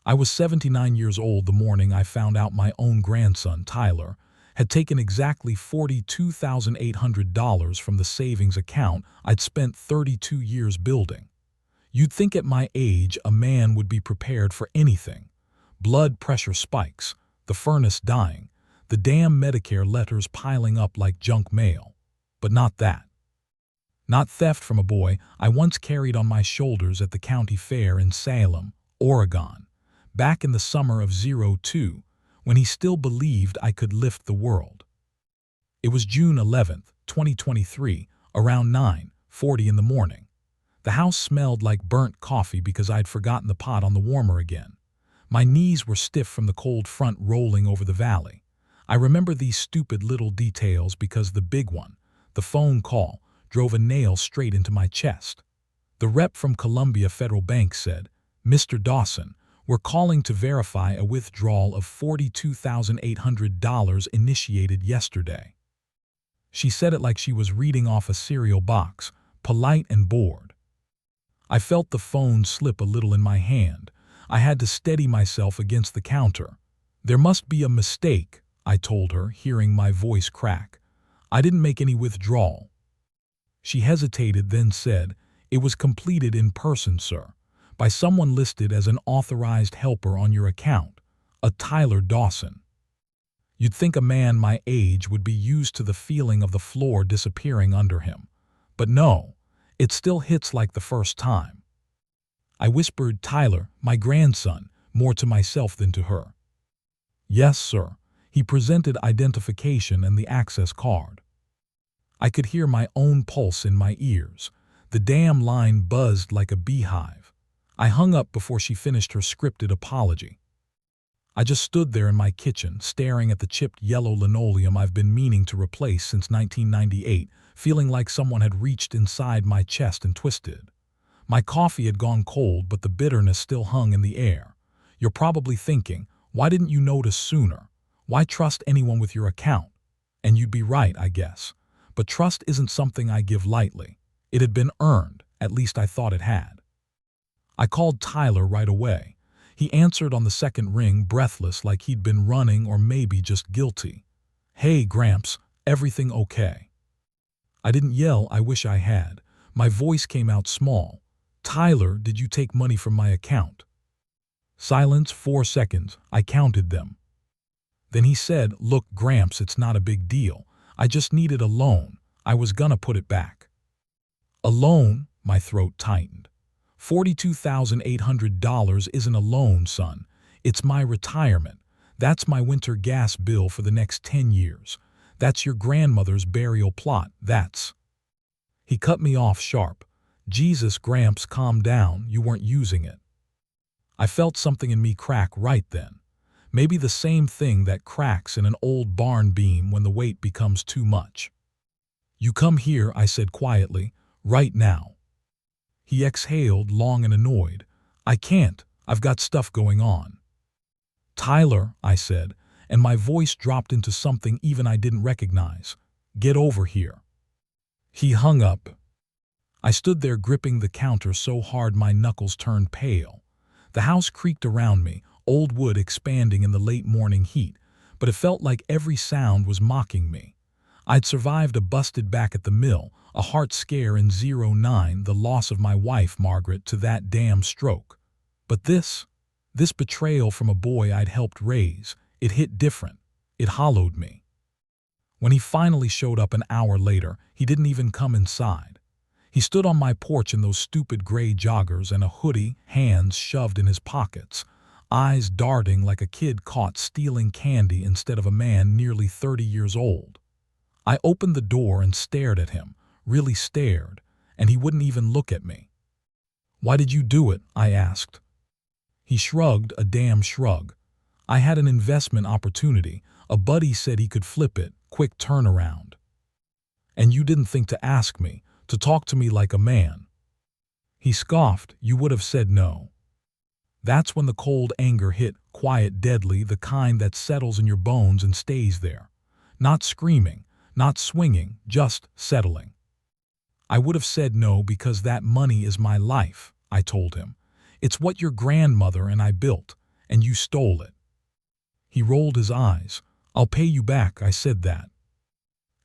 I was 79 years old the morning I found out my own grandson, Tyler, had taken exactly $42,800 from the savings account I'd spent 32 years building. You'd think at my age a man would be prepared for anything. Blood pressure spikes, the furnace dying, the damn Medicare letters piling up like junk mail. But not that. Not theft from a boy I once carried on my shoulders at the county fair in Salem, Oregon, back in the summer of '02, when he still believed I could lift the world. It was June 11th, 2023, around 9:40 in the morning. The house smelled like burnt coffee because I'd forgotten the pot on the warmer again. My knees were stiff from the cold front rolling over the valley. I remember these stupid little details because the big one, the phone call, drove a nail straight into my chest. The rep from Columbia Federal Bank said, "Mr. Dawson, we're calling to verify a withdrawal of $42,800 initiated yesterday." She said it like she was reading off a cereal box, polite and bored. I felt the phone slip a little in my hand. I had to steady myself against the counter. "There must be a mistake," I told her, hearing my voice crack. "I didn't make any withdrawal." She hesitated, then said, "It was completed in person, sir, by someone listed as an authorized helper on your account, a Tyler Dawson." You'd think a man my age would be used to the feeling of the floor disappearing under him. But no, it still hits like the first time. I whispered, "Tyler, my grandson," more to myself than to her. "Yes, sir." He presented identification and the access card. I could hear my own pulse in my ears. The damn line buzzed like a beehive. I hung up before she finished her scripted apology. I just stood there in my kitchen, staring at the chipped yellow linoleum I've been meaning to replace since 1998, feeling like someone had reached inside my chest and twisted. My coffee had gone cold, but the bitterness still hung in the air. You're probably thinking, why didn't you notice sooner? Why trust anyone with your account? And you'd be right, I guess. But trust isn't something I give lightly. It had been earned, at least I thought it had. I called Tyler right away. He answered on the second ring, breathless, like he'd been running or maybe just guilty. "Hey, Gramps, everything okay?" I didn't yell, I wish I had. My voice came out small. "Tyler, did you take money from my account?" Silence, 4 seconds. I counted them. Then he said, "Look, Gramps, it's not a big deal. I just needed a loan. I was gonna put it back." "A loan?" My throat tightened. $42,800 isn't a loan, son. It's my retirement. That's my winter gas bill for the next 10 years. That's your grandmother's burial plot. That's... He cut me off sharp. "Jesus, Gramps, calm down. You weren't using it." I felt something in me crack right then. Maybe the same thing that cracks in an old barn beam when the weight becomes too much. "You come here," I said quietly, "right now." He exhaled, long and annoyed. "I can't. I've got stuff going on." "Tyler," I said, and my voice dropped into something even I didn't recognize. "Get over here." He hung up. I stood there gripping the counter so hard my knuckles turned pale. The house creaked around me, old wood expanding in the late morning heat, but it felt like every sound was mocking me. I'd survived a busted back at the mill, a heart scare in '09, the loss of my wife, Margaret, to that damn stroke. But this betrayal from a boy I'd helped raise, it hit different. It hollowed me. When he finally showed up an hour later, he didn't even come inside. He stood on my porch in those stupid gray joggers and a hoodie, hands shoved in his pockets, eyes darting like a kid caught stealing candy instead of a man nearly 30 years old. I opened the door and stared at him, really stared, and he wouldn't even look at me. "Why did you do it?" I asked. He shrugged, a damn shrug. "I had an investment opportunity. A buddy said he could flip it, quick turnaround." "And you didn't think to ask me, to talk to me like a man?" He scoffed. "You would have said no." That's when the cold anger hit, quiet, deadly, the kind that settles in your bones and stays there. Not screaming, not swinging, just settling. "I would have said no because that money is my life," I told him. "It's what your grandmother and I built, and you stole it." He rolled his eyes. "I'll pay you back, I said that."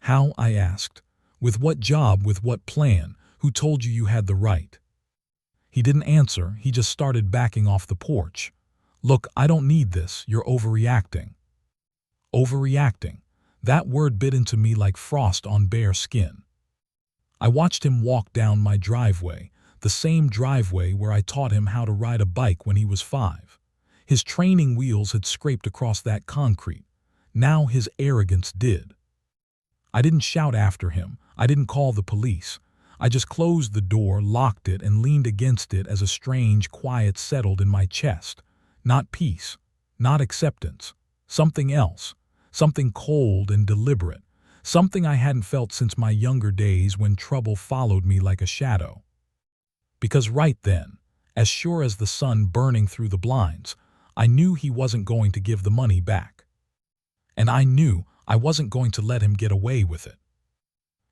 "How?" I asked. "With what job, with what plan? Who told you you had the right?" He didn't answer, he just started backing off the porch. "Look, I don't need this, you're overreacting." Overreacting. That word bit into me like frost on bare skin. I watched him walk down my driveway, the same driveway where I taught him how to ride a bike when he was 5. His training wheels had scraped across that concrete. Now his arrogance did. I didn't shout after him. I didn't call the police. I just closed the door, locked it, and leaned against it as a strange quiet settled in my chest. Not peace, not acceptance. Something else. Something cold and deliberate. Something I hadn't felt since my younger days when trouble followed me like a shadow. Because right then, as sure as the sun burning through the blinds, I knew he wasn't going to give the money back. And I knew I wasn't going to let him get away with it.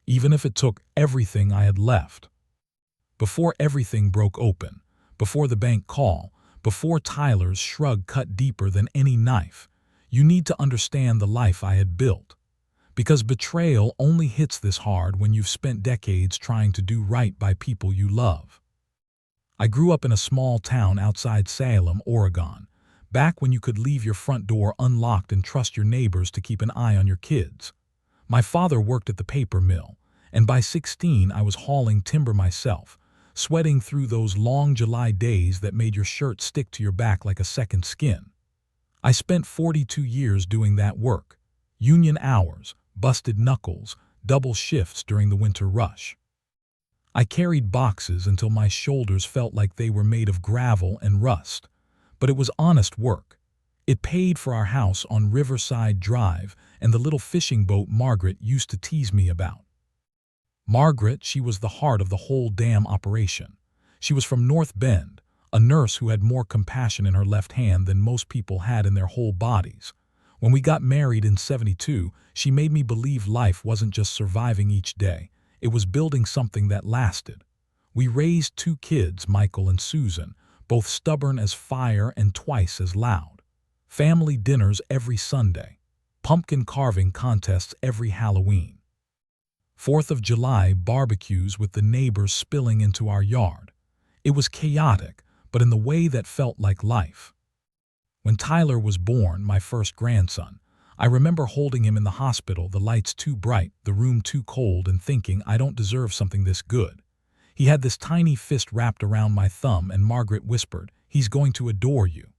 Even if it took everything I had left. Before everything broke open, before the bank call, before Tyler's shrug cut deeper than any knife, you need to understand the life I had built. Because betrayal only hits this hard when you've spent decades trying to do right by people you love. I grew up in a small town outside Salem, Oregon, back when you could leave your front door unlocked and trust your neighbors to keep an eye on your kids. My father worked at the paper mill, and by 16 I was hauling timber myself, sweating through those long July days that made your shirt stick to your back like a second skin. I spent 42 years doing that work. Union hours, busted knuckles, double shifts during the winter rush. I carried boxes until my shoulders felt like they were made of gravel and rust. But it was honest work. It paid for our house on Riverside Drive and the little fishing boat Margaret used to tease me about. Margaret, she was the heart of the whole damn operation. She was from North Bend, a nurse who had more compassion in her left hand than most people had in their whole bodies. When we got married in '72, she made me believe life wasn't just surviving each day. It was building something that lasted. We raised 2 kids, Michael and Susan, both stubborn as fire and twice as loud. Family dinners every Sunday. Pumpkin carving contests every Halloween. 4th of July barbecues with the neighbors spilling into our yard. It was chaotic, but in the way that felt like life. When Tyler was born, my first grandson, I remember holding him in the hospital, the lights too bright, the room too cold, and thinking, I don't deserve something this good. He had this tiny fist wrapped around my thumb, and Margaret whispered, "He's going to adore you."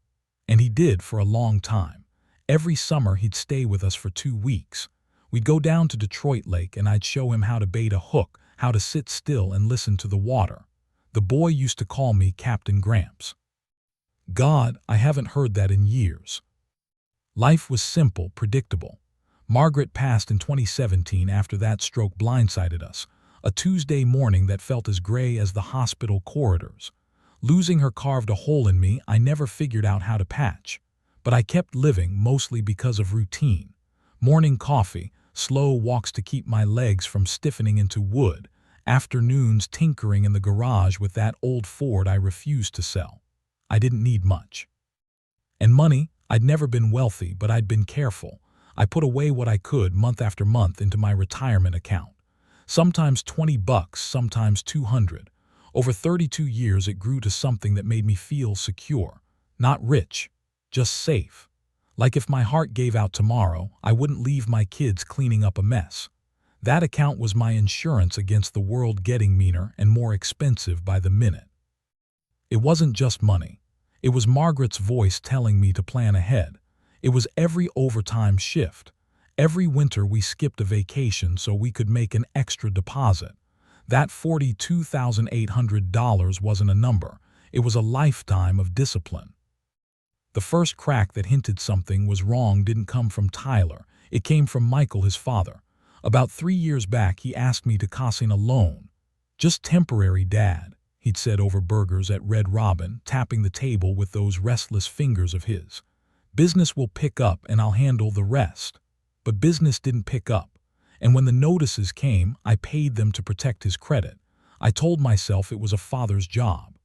And he did for a long time. Every summer he'd stay with us for 2 weeks. We'd go down to Detroit Lake and I'd show him how to bait a hook, how to sit still and listen to the water. The boy used to call me Captain Gramps. God, I haven't heard that in years. Life was simple, predictable. Margaret passed in 2017 after that stroke blindsided us, a Tuesday morning that felt as gray as the hospital corridors. Losing her carved a hole in me I never figured out how to patch. But I kept living, mostly because of routine. Morning coffee, slow walks to keep my legs from stiffening into wood, afternoons tinkering in the garage with that old Ford I refused to sell. I didn't need much. And money, I'd never been wealthy, but I'd been careful. I put away what I could month after month into my retirement account. Sometimes $20, sometimes $200. Over 32 years it grew to something that made me feel secure. Not rich, just safe. Like if my heart gave out tomorrow, I wouldn't leave my kids cleaning up a mess. That account was my insurance against the world getting meaner and more expensive by the minute. It wasn't just money. It was Margaret's voice telling me to plan ahead. It was every overtime shift. Every winter we skipped a vacation so we could make an extra deposit. That $42,800 wasn't a number. It was a lifetime of discipline. The first crack that hinted something was wrong didn't come from Tyler. It came from Michael, his father. About 3 years back, he asked me to consign a loan. "Just temporary, Dad," he'd said over burgers at Red Robin, tapping the table with those restless fingers of his. "Business will pick up and I'll handle the rest." But business didn't pick up. And when the notices came, I paid them to protect his credit. I told myself it was a father's job.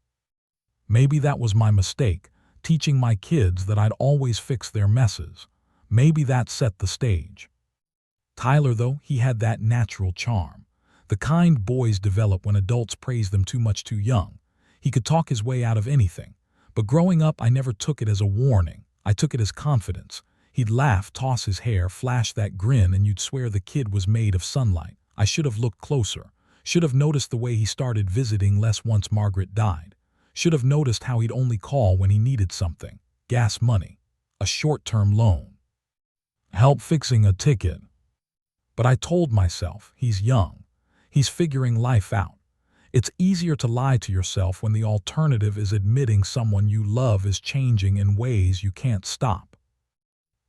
Maybe that was my mistake. teaching my kids that I'd always fix their messes. Maybe that set the stage. Tyler, though, he had that natural charm. The kind boys develop when adults praise them too much too young. He could talk his way out of anything. But growing up, I never took it as a warning. I took it as confidence. He'd laugh, toss his hair, flash that grin, and you'd swear the kid was made of sunlight. I should have looked closer. Should have noticed the way he started visiting less once Margaret died. Should have noticed how he'd only call when he needed something. Gas money. A short-term loan. Help fixing a ticket. But I told myself, he's young. He's figuring life out. It's easier to lie to yourself when the alternative is admitting someone you love is changing in ways you can't stop.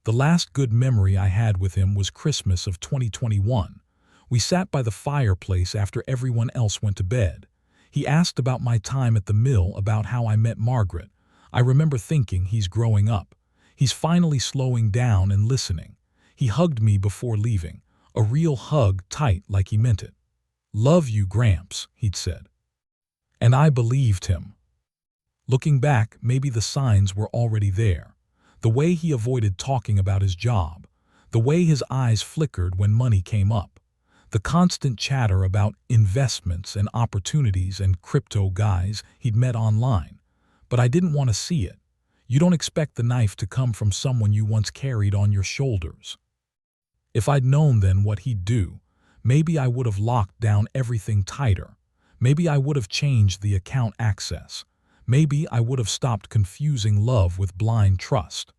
The last good memory I had with him was Christmas of 2021. We sat by the fireplace after everyone else went to bed. He asked about my time at the mill, about how I met Margaret. I remember thinking, he's growing up. He's finally slowing down and listening. He hugged me before leaving. A real hug, tight like he meant it. "Love you, Gramps," he'd said. And I believed him. Looking back, maybe the signs were already there. The way he avoided talking about his job. The way his eyes flickered when money came up. The constant chatter about investments and opportunities and crypto guys he'd met online. But I didn't want to see it. You don't expect the knife to come from someone you once carried on your shoulders. If I'd known then what he'd do, maybe I would have locked down everything tighter. Maybe I would have changed the account access. Maybe I would have stopped confusing love with blind trust.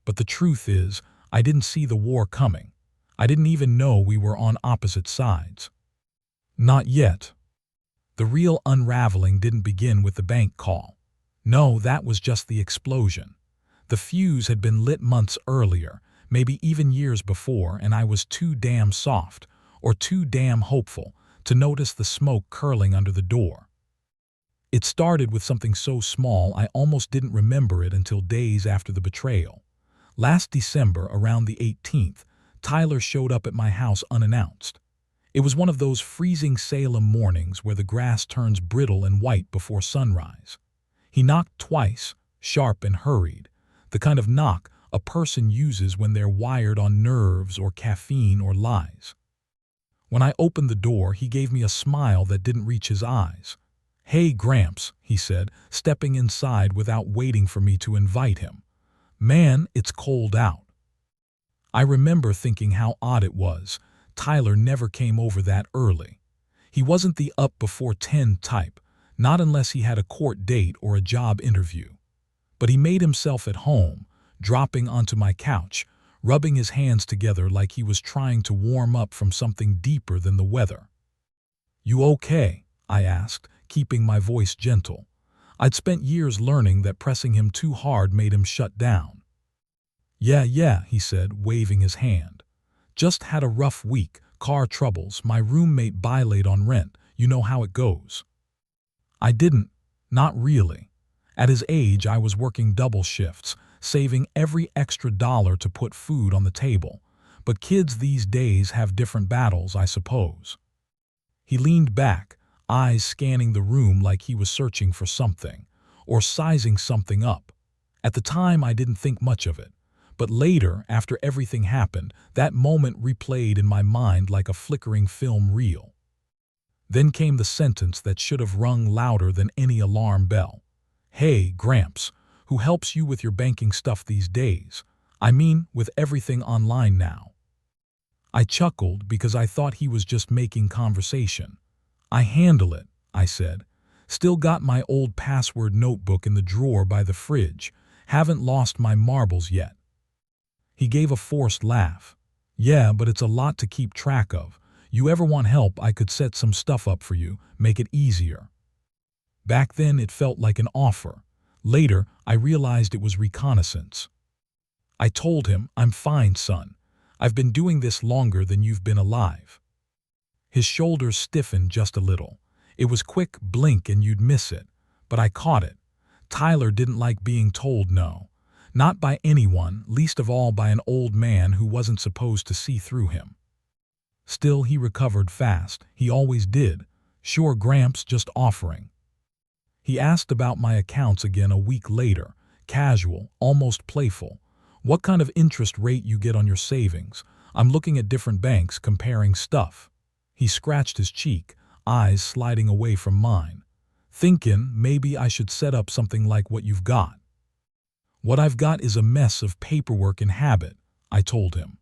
But the truth is, I didn't see the war coming. I didn't even know we were on opposite sides. Not yet. The real unraveling didn't begin with the bank call. No, that was just the explosion. The fuse had been lit months earlier, maybe even years before, and I was too damn soft, or too damn hopeful, to notice the smoke curling under the door. It started with something so small I almost didn't remember it until days after the betrayal. Last December, around the 18th, Tyler showed up at my house unannounced. It was one of those freezing Salem mornings where the grass turns brittle and white before sunrise. He knocked twice, sharp and hurried, the kind of knock a person uses when they're wired on nerves or caffeine or lies. When I opened the door, he gave me a smile that didn't reach his eyes. "Hey, Gramps," he said, stepping inside without waiting for me to invite him. "Man, it's cold out." I remember thinking how odd it was. Tyler never came over that early. He wasn't the up before 10 type, not unless he had a court date or a job interview. But he made himself at home, dropping onto my couch, rubbing his hands together like he was trying to warm up from something deeper than the weather. "You okay?" I asked, keeping my voice gentle. I'd spent years learning that pressing him too hard made him shut down. Yeah, he said, waving his hand. "Just had a rough week, car troubles, my roommate bilaid on rent, you know how it goes." I didn't. Not really. At his age, I was working double shifts, saving every extra dollar to put food on the table. But kids these days have different battles, I suppose. He leaned back, eyes scanning the room like he was searching for something, or sizing something up. At the time, I didn't think much of it. But later, after everything happened, that moment replayed in my mind like a flickering film reel. Then came the sentence that should have rung louder than any alarm bell. "Hey, Gramps, who helps you with your banking stuff these days? I mean, with everything online now." I chuckled because I thought he was just making conversation. "I handle it," I said. "Still got my old password notebook in the drawer by the fridge. Haven't lost my marbles yet." He gave a forced laugh. "Yeah, but it's a lot to keep track of. You ever want help, I could set some stuff up for you, make it easier." Back then, it felt like an offer. Later, I realized it was reconnaissance. I told him, "I'm fine, son. I've been doing this longer than you've been alive." His shoulders stiffened just a little. It was quick blink and you'd miss it. But I caught it. Tyler didn't like being told no. Not by anyone, least of all by an old man who wasn't supposed to see through him. Still, he recovered fast. He always did. "Sure, Gramps, just offering." He asked about my accounts again a week later, casual, almost playful. "What kind of interest rate you get on your savings? I'm looking at different banks, comparing stuff." He scratched his cheek, eyes sliding away from mine. "Thinking maybe I should set up something like what you've got." "What I've got is a mess of paperwork and habit," I told him.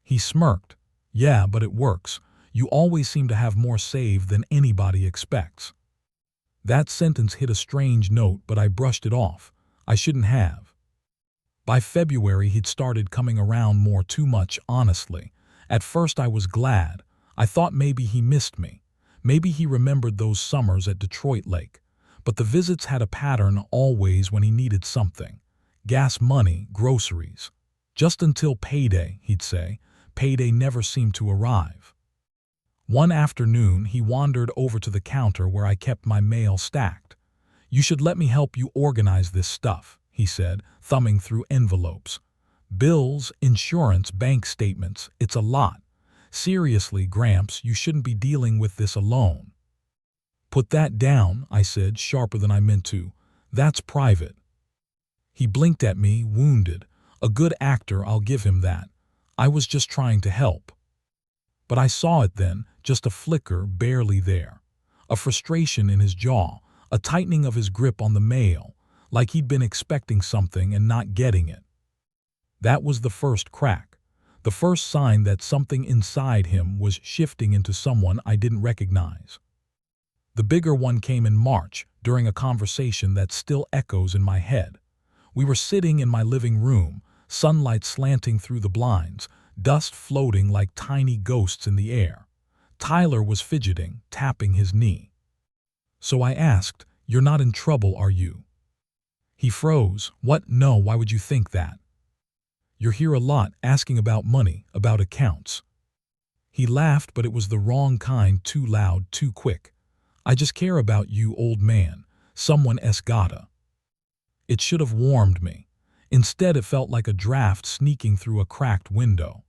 He smirked. "Yeah, but it works. You always seem to have more saved than anybody expects." That sentence hit a strange note, but I brushed it off. I shouldn't have. By February, he'd started coming around more, too much, honestly. At first I was glad. I thought maybe he missed me. Maybe he remembered those summers at Detroit Lake. But the visits had a pattern always when he needed something. Gas money, groceries. "Just until payday," he'd say. Payday never seemed to arrive. One afternoon, he wandered over to the counter where I kept my mail stacked. "You should let me help you organize this stuff," he said, thumbing through envelopes. "Bills, insurance, bank statements, it's a lot. Seriously, Gramps, you shouldn't be dealing with this alone." "Put that down," I said, sharper than I meant to. "That's private." He blinked at me, wounded. A good actor, I'll give him that. I was just trying to help. But I saw it then, just a flicker, barely there. A frustration in his jaw, a tightening of his grip on the mail, like he'd been expecting something and not getting it. That was the first crack, the first sign that something inside him was shifting into someone I didn't recognize. The bigger one came in March, during a conversation that still echoes in my head. We were sitting in my living room, sunlight slanting through the blinds, dust floating like tiny ghosts in the air. Tyler was fidgeting, tapping his knee. So I asked, "You're not in trouble, are you?" He froze. "What? No, why would you think that?" "You're here a lot, asking about money, about accounts." He laughed, but it was the wrong kind, too loud, too quick. "I just care about you, old man. Someone gotta." It should have warmed me. Instead, it felt like a draft sneaking through a cracked window.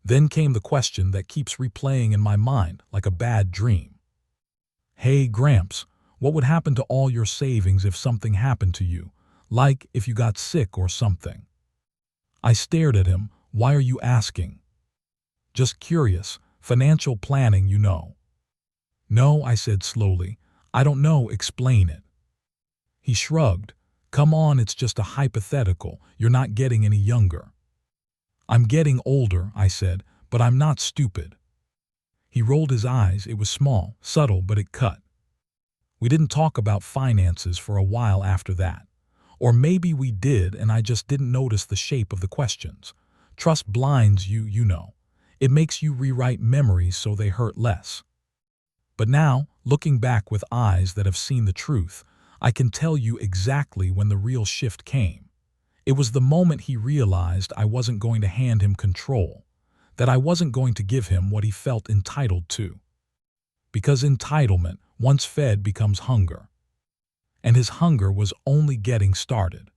Then came the question that keeps replaying in my mind like a bad dream. "Hey, Gramps, what would happen to all your savings if something happened to you? Like if you got sick or something?" I stared at him. "Why are you asking?" "Just curious. Financial planning, you know." "No," I said slowly. "I don't know, explain it." He shrugged. "Come on, it's just a hypothetical. You're not getting any younger." "I'm getting older," I said, "but I'm not stupid." He rolled his eyes. It was small, subtle, but it cut. We didn't talk about finances for a while after that. Or maybe we did and I just didn't notice the shape of the questions. Trust blinds you, you know. It makes you rewrite memories so they hurt less. But now, looking back with eyes that have seen the truth, I can tell you exactly when the real shift came. It was the moment he realized I wasn't going to hand him control, that I wasn't going to give him what he felt entitled to. Because entitlement, once fed, becomes hunger. And his hunger was only getting started.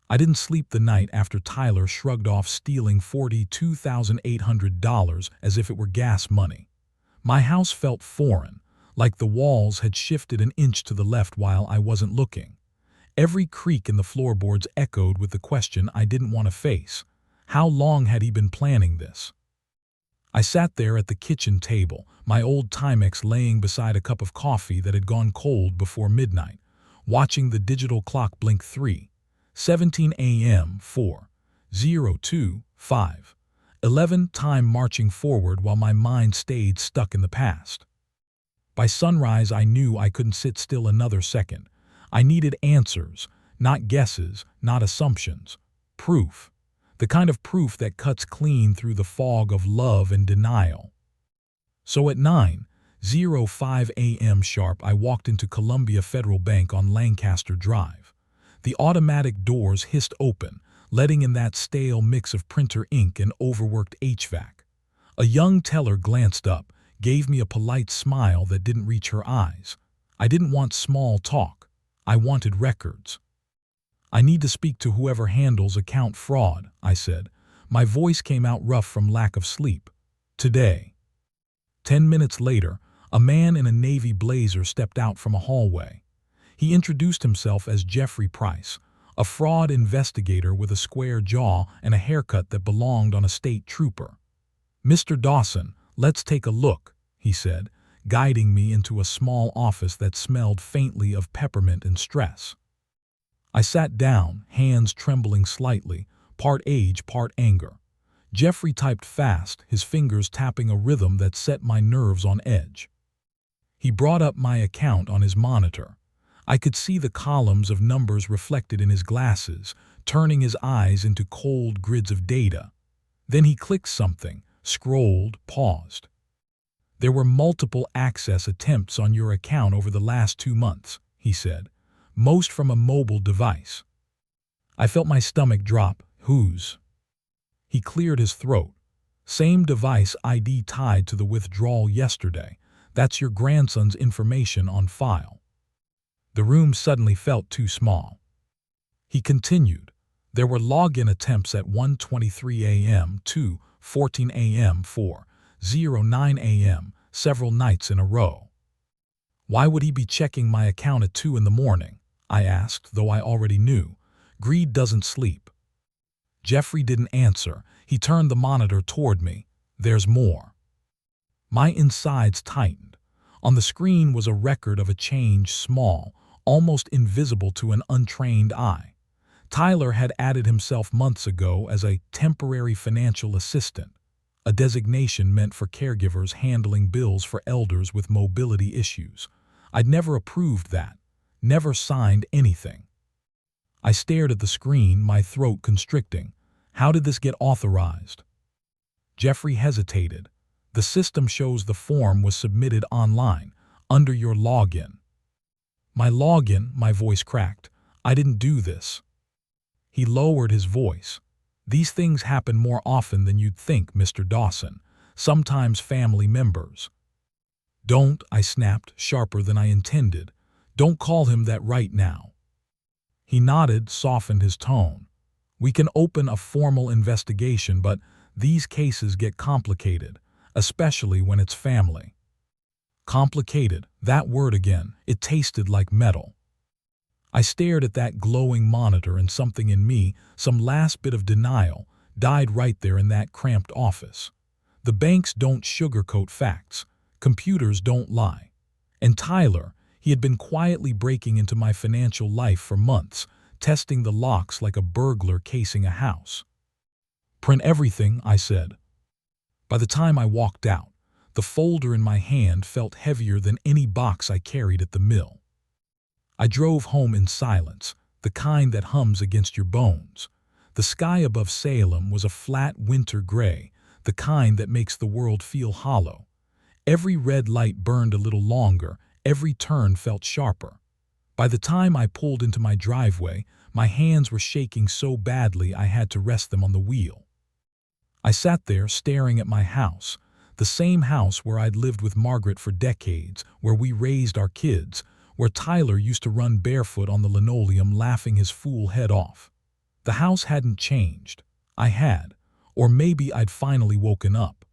I didn't sleep the night after Tyler shrugged off stealing $42,800 as if it were gas money. My house felt foreign, like the walls had shifted an inch to the left while I wasn't looking. Every creak in the floorboards echoed with the question I didn't want to face. How long had he been planning this? I sat there at the kitchen table, my old Timex laying beside a cup of coffee that had gone cold before midnight, watching the digital clock blink 3:17 a.m. 4:02:5. 11 time marching forward while my mind stayed stuck in the past. By sunrise, I knew I couldn't sit still another second. I needed answers, not guesses, not assumptions. Proof. The kind of proof that cuts clean through the fog of love and denial. So at 9:05 a.m. sharp, I walked into Columbia Federal Bank on Lancaster Drive. The automatic doors hissed open, letting in that stale mix of printer ink and overworked HVAC. A young teller glanced up, gave me a polite smile that didn't reach her eyes. I didn't want small talk. I wanted records. "I need to speak to whoever handles account fraud," I said. My voice came out rough from lack of sleep. "Today." 10 minutes later, a man in a navy blazer stepped out from a hallway. He introduced himself as Jeffrey Price, A fraud investigator with a square jaw and a haircut that belonged on a state trooper. "Mr. Dawson, let's take a look," he said, guiding me into a small office that smelled faintly of peppermint and stress. I sat down, hands trembling slightly, part age, part anger. Jeffrey typed fast, his fingers tapping a rhythm that set my nerves on edge. He brought up my account on his monitor. I could see the columns of numbers reflected in his glasses, turning his eyes into cold grids of data. Then he clicked something, scrolled, paused. "There were multiple access attempts on your account over the last 2 months," he said, "most from a mobile device." I felt my stomach drop. "Whose?" He cleared his throat. "Same device ID tied to the withdrawal yesterday. That's your grandson's information on file." The room suddenly felt too small. He continued. "There were login attempts at 1:23 a.m., 2:14 a.m., 4:09 a.m., several nights in a row." "Why would he be checking my account at 2 in the morning?" I asked, though I already knew. Greed doesn't sleep. Jeffrey didn't answer. He turned the monitor toward me. "There's more." My insides tightened. On the screen was a record of a change small, almost invisible to an untrained eye. Tyler had added himself months ago as a temporary financial assistant, a designation meant for caregivers handling bills for elders with mobility issues. I'd never approved that, never signed anything. I stared at the screen, my throat constricting. How did this get authorized? Jeffrey hesitated. "The system shows the form was submitted online, under your login." "My login," my voice cracked. "I didn't do this." He lowered his voice. "These things happen more often than you'd think, Mr. Dawson. Sometimes family members." "Don't," I snapped, sharper than I intended. "Don't call him that right now." He nodded, softened his tone. "We can open a formal investigation, but these cases get complicated, especially when it's family." Complicated, that word again, it tasted like metal. I stared at that glowing monitor and something in me, some last bit of denial, died right there in that cramped office. The banks don't sugarcoat facts. Computers don't lie. And Tyler, he had been quietly breaking into my financial life for months, testing the locks like a burglar casing a house. "Print everything," I said. By the time I walked out, the folder in my hand felt heavier than any box I carried at the mill. I drove home in silence, the kind that hums against your bones. The sky above Salem was a flat winter gray, the kind that makes the world feel hollow. Every red light burned a little longer, every turn felt sharper. By the time I pulled into my driveway, my hands were shaking so badly I had to rest them on the wheel. I sat there staring at my house, the same house where I'd lived with Margaret for decades, where we raised our kids, where Tyler used to run barefoot on the linoleum laughing his fool head off. The house hadn't changed. I had. Or maybe I'd finally woken up.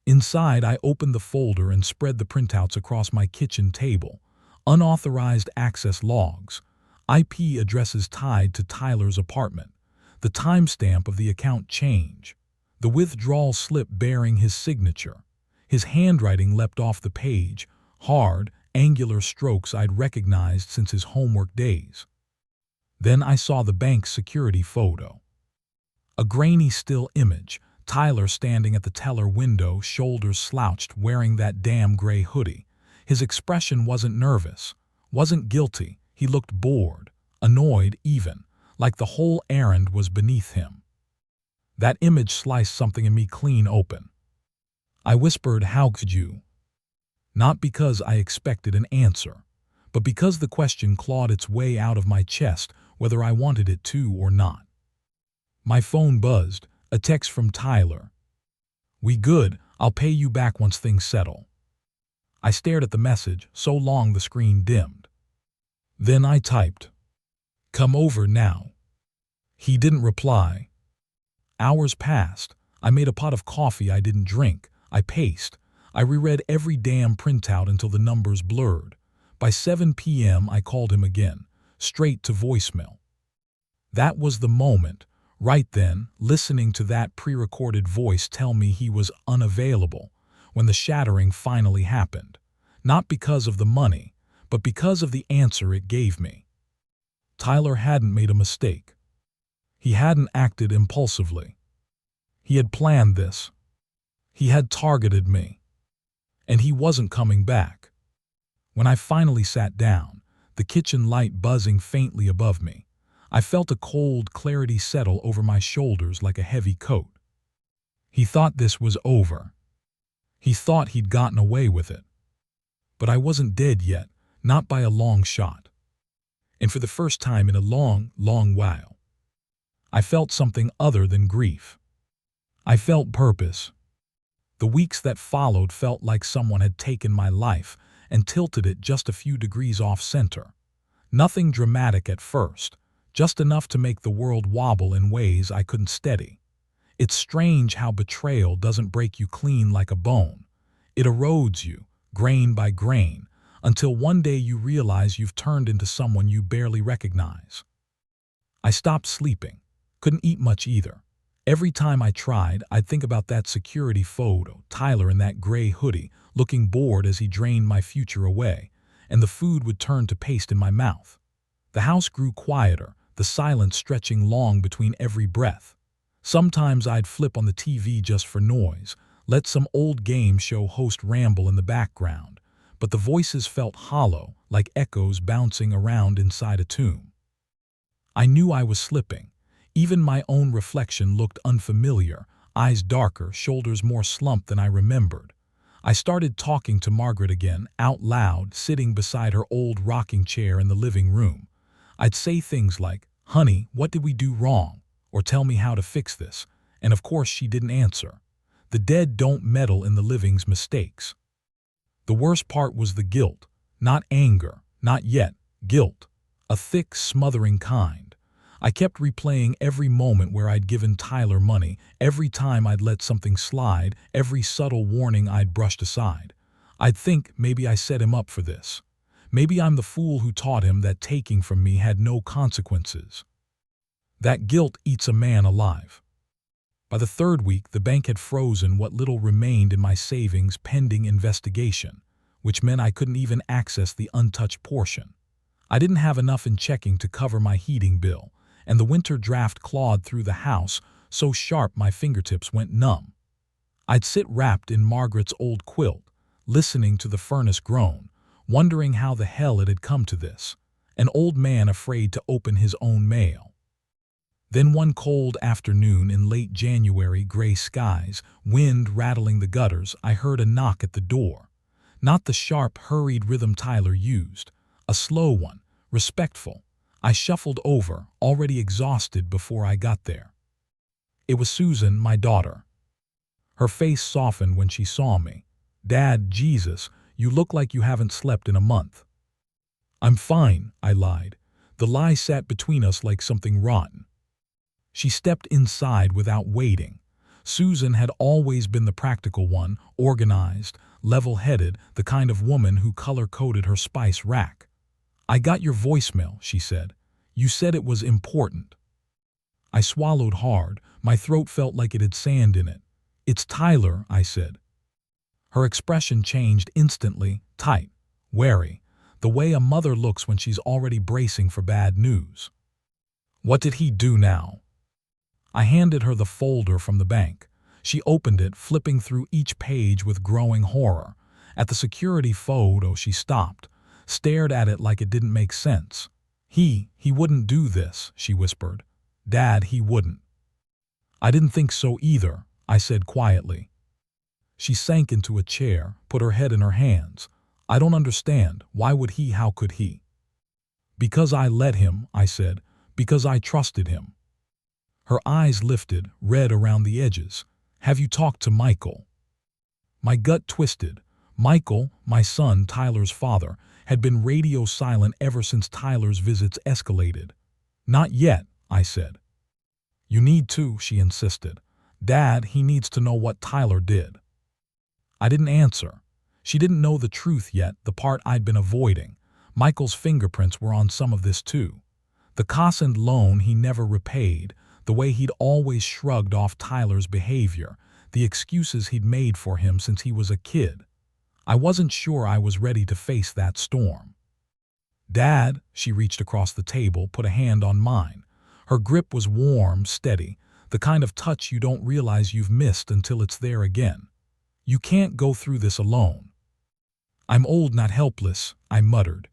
Inside, I opened the folder and spread the printouts across my kitchen table. Unauthorized access logs. IP addresses tied to Tyler's apartment. The timestamp of the account change. The withdrawal slip bearing his signature. His handwriting leapt off the page, hard, angular strokes I'd recognized since his homework days. Then I saw the bank's security photo. A grainy still image, Tyler standing at the teller window, shoulders slouched, wearing that damn gray hoodie. His expression wasn't nervous, wasn't guilty. He looked bored, annoyed even, like the whole errand was beneath him. That image sliced something in me clean open. I whispered, "How could you?" Not because I expected an answer, but because the question clawed its way out of my chest, whether I wanted it to or not. My phone buzzed, a text from Tyler. "We good, I'll pay you back once things settle." I stared at the message, so long the screen dimmed. Then I typed, "Come over now." He didn't reply. Hours passed. I made a pot of coffee I didn't drink. I paced. I reread every damn printout until the numbers blurred. By 7 p.m. I called him again, straight to voicemail. That was the moment, right then, listening to that pre-recorded voice tell me he was unavailable, when the shattering finally happened. Not because of the money, but because of the answer it gave me. Tyler hadn't made a mistake. He hadn't acted impulsively. He had planned this. He had targeted me. And he wasn't coming back. When I finally sat down, the kitchen light buzzing faintly above me, I felt a cold clarity settle over my shoulders like a heavy coat. He thought this was over. He thought he'd gotten away with it. But I wasn't dead yet, not by a long shot. And for the first time in a long, long while, I felt something other than grief. I felt purpose. The weeks that followed felt like someone had taken my life and tilted it just a few degrees off center. Nothing dramatic at first, just enough to make the world wobble in ways I couldn't steady. It's strange how betrayal doesn't break you clean like a bone. It erodes you, grain by grain, until one day you realize you've turned into someone you barely recognize. I stopped sleeping, couldn't eat much either. Every time I tried, I'd think about that security photo, Tyler in that gray hoodie, looking bored as he drained my future away, and the food would turn to paste in my mouth. The house grew quieter, the silence stretching long between every breath. Sometimes I'd flip on the TV just for noise, let some old game show host ramble in the background, but the voices felt hollow, like echoes bouncing around inside a tomb. I knew I was slipping. Even my own reflection looked unfamiliar, eyes darker, shoulders more slumped than I remembered. I started talking to Margaret again, out loud, sitting beside her old rocking chair in the living room. I'd say things like, "Honey, what did we do wrong?" or "Tell me how to fix this." And of course she didn't answer. The dead don't meddle in the living's mistakes. The worst part was the guilt. Not anger, not yet, guilt. A thick, smothering kind. I kept replaying every moment where I'd given Tyler money, every time I'd let something slide, every subtle warning I'd brushed aside. I'd think maybe I set him up for this. Maybe I'm the fool who taught him that taking from me had no consequences. That guilt eats a man alive. By the third week, the bank had frozen what little remained in my savings pending investigation, which meant I couldn't even access the untouched portion. I didn't have enough in checking to cover my heating bill, and the winter draft clawed through the house so sharp my fingertips went numb. I'd sit wrapped in Margaret's old quilt, listening to the furnace groan, wondering how the hell it had come to this, an old man afraid to open his own mail. Then one cold afternoon in late January, gray skies, wind rattling the gutters, I heard a knock at the door. Not the sharp, hurried rhythm Tyler used, a slow one, respectful. I shuffled over, already exhausted before I got there. It was Susan, my daughter. Her face softened when she saw me. "Dad, Jesus, you look like you haven't slept in a month." "I'm fine," I lied. The lie sat between us like something rotten. She stepped inside without waiting. Susan had always been the practical one, organized, level-headed, the kind of woman who color-coded her spice rack. "I got your voicemail," she said. "You said it was important." I swallowed hard. My throat felt like it had sand in it. "It's Tyler," I said. Her expression changed instantly, tight, wary, the way a mother looks when she's already bracing for bad news. "What did he do now?" I handed her the folder from the bank. She opened it, flipping through each page with growing horror. At the security photo, she stopped, stared at it like it didn't make sense. He wouldn't do this," she whispered. "Dad, he wouldn't." "I didn't think so either," I said quietly. She sank into a chair, put her head in her hands. "I don't understand. Why would he? How could he?" "Because I let him," I said. "Because I trusted him." Her eyes lifted, red around the edges. "Have you talked to Michael?" My gut twisted. Michael, my son, Tyler's father, had been radio silent ever since Tyler's visits escalated. "Not yet," I said. "You need to," she insisted. "Dad, he needs to know what Tyler did." I didn't answer. She didn't know the truth yet, the part I'd been avoiding. Michael's fingerprints were on some of this too. The cautioned loan he never repaid, the way he'd always shrugged off Tyler's behavior, the excuses he'd made for him since he was a kid. I wasn't sure I was ready to face that storm. "Dad," she reached across the table, put a hand on mine. Her grip was warm, steady, the kind of touch you don't realize you've missed until it's there again. "You can't go through this alone." "I'm old, not helpless," I muttered.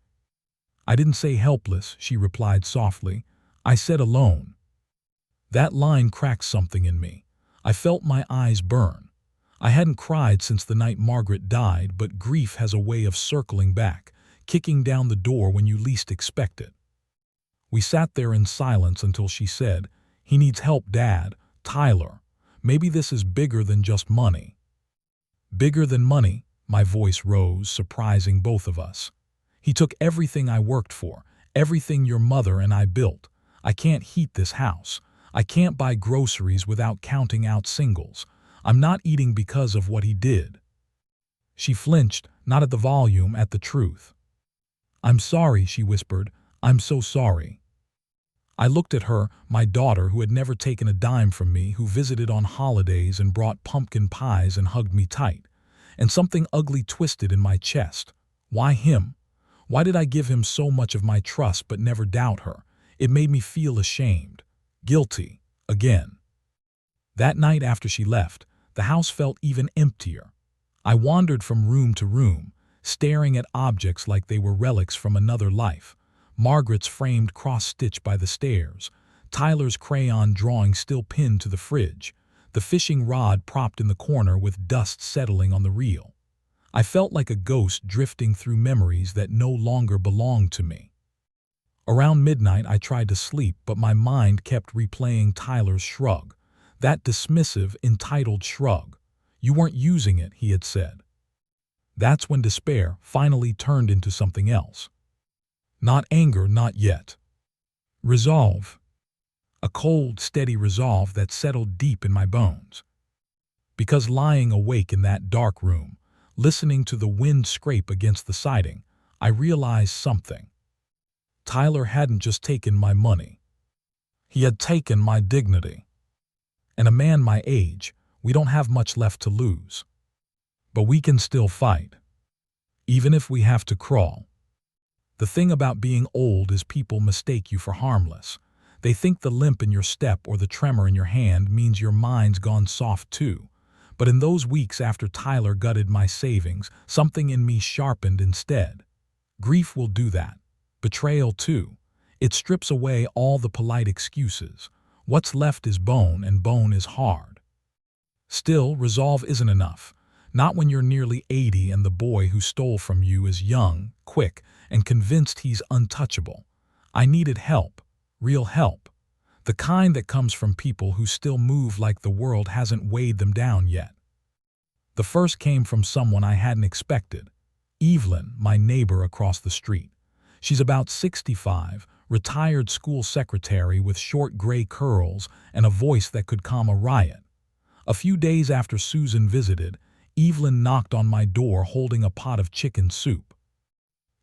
"I didn't say helpless," she replied softly. "I said alone." That line cracked something in me. I felt my eyes burn. I hadn't cried since the night Margaret died, but grief has a way of circling back, kicking down the door when you least expect it. We sat there in silence until she said, "He needs help, Dad. Tyler. Maybe this is bigger than just money." "Bigger than money," my voice rose, surprising both of us. "He took everything I worked for, everything your mother and I built. I can't heat this house. I can't buy groceries without counting out singles. I'm not eating because of what he did." She flinched, not at the volume, at the truth. "I'm sorry," she whispered. "I'm so sorry." I looked at her, my daughter who had never taken a dime from me, who visited on holidays and brought pumpkin pies and hugged me tight. And something ugly twisted in my chest. Why him? Why did I give him so much of my trust but never doubt her? It made me feel ashamed. Guilty. Again. That night after she left, the house felt even emptier. I wandered from room to room, staring at objects like they were relics from another life. Margaret's framed cross-stitch by the stairs, Tyler's crayon drawing still pinned to the fridge, the fishing rod propped in the corner with dust settling on the reel. I felt like a ghost drifting through memories that no longer belonged to me. Around midnight I tried to sleep, but my mind kept replaying Tyler's shrug, that dismissive, entitled shrug. "You weren't using it," he had said. That's when despair finally turned into something else. Not anger, not yet. Resolve. A cold, steady resolve that settled deep in my bones. Because lying awake in that dark room, listening to the wind scrape against the siding, I realized something. Tyler hadn't just taken my money. He had taken my dignity. And a man my age, we don't have much left to lose. But we can still fight. Even if we have to crawl. The thing about being old is people mistake you for harmless. They think the limp in your step or the tremor in your hand means your mind's gone soft too. But in those weeks after Tyler gutted my savings, something in me sharpened instead. Grief will do that. Betrayal too. It strips away all the polite excuses. What's left is bone, and bone is hard. Still, resolve isn't enough. Not when you're nearly 80 and the boy who stole from you is young, quick, and convinced he's untouchable. I needed help. Real help. The kind that comes from people who still move like the world hasn't weighed them down yet. The first came from someone I hadn't expected. Evelyn, my neighbor across the street. She's about 65, retired school secretary with short gray curls and a voice that could calm a riot. A few days after Susan visited, Evelyn knocked on my door holding a pot of chicken soup.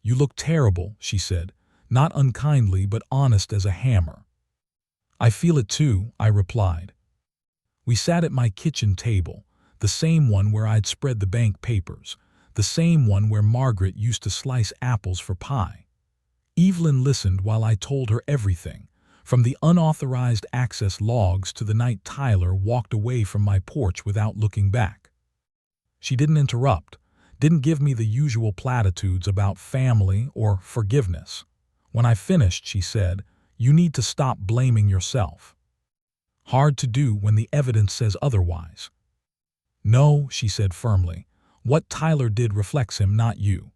"You look terrible," she said, not unkindly but honest as a hammer. "I feel it too," I replied. We sat at my kitchen table, the same one where I'd spread the bank papers, the same one where Margaret used to slice apples for pie. Evelyn listened while I told her everything, from the unauthorized access logs to the night Tyler walked away from my porch without looking back. She didn't interrupt, didn't give me the usual platitudes about family or forgiveness. When I finished, she said, "You need to stop blaming yourself." Hard to do when the evidence says otherwise. "No," she said firmly, "what Tyler did reflects him, not you."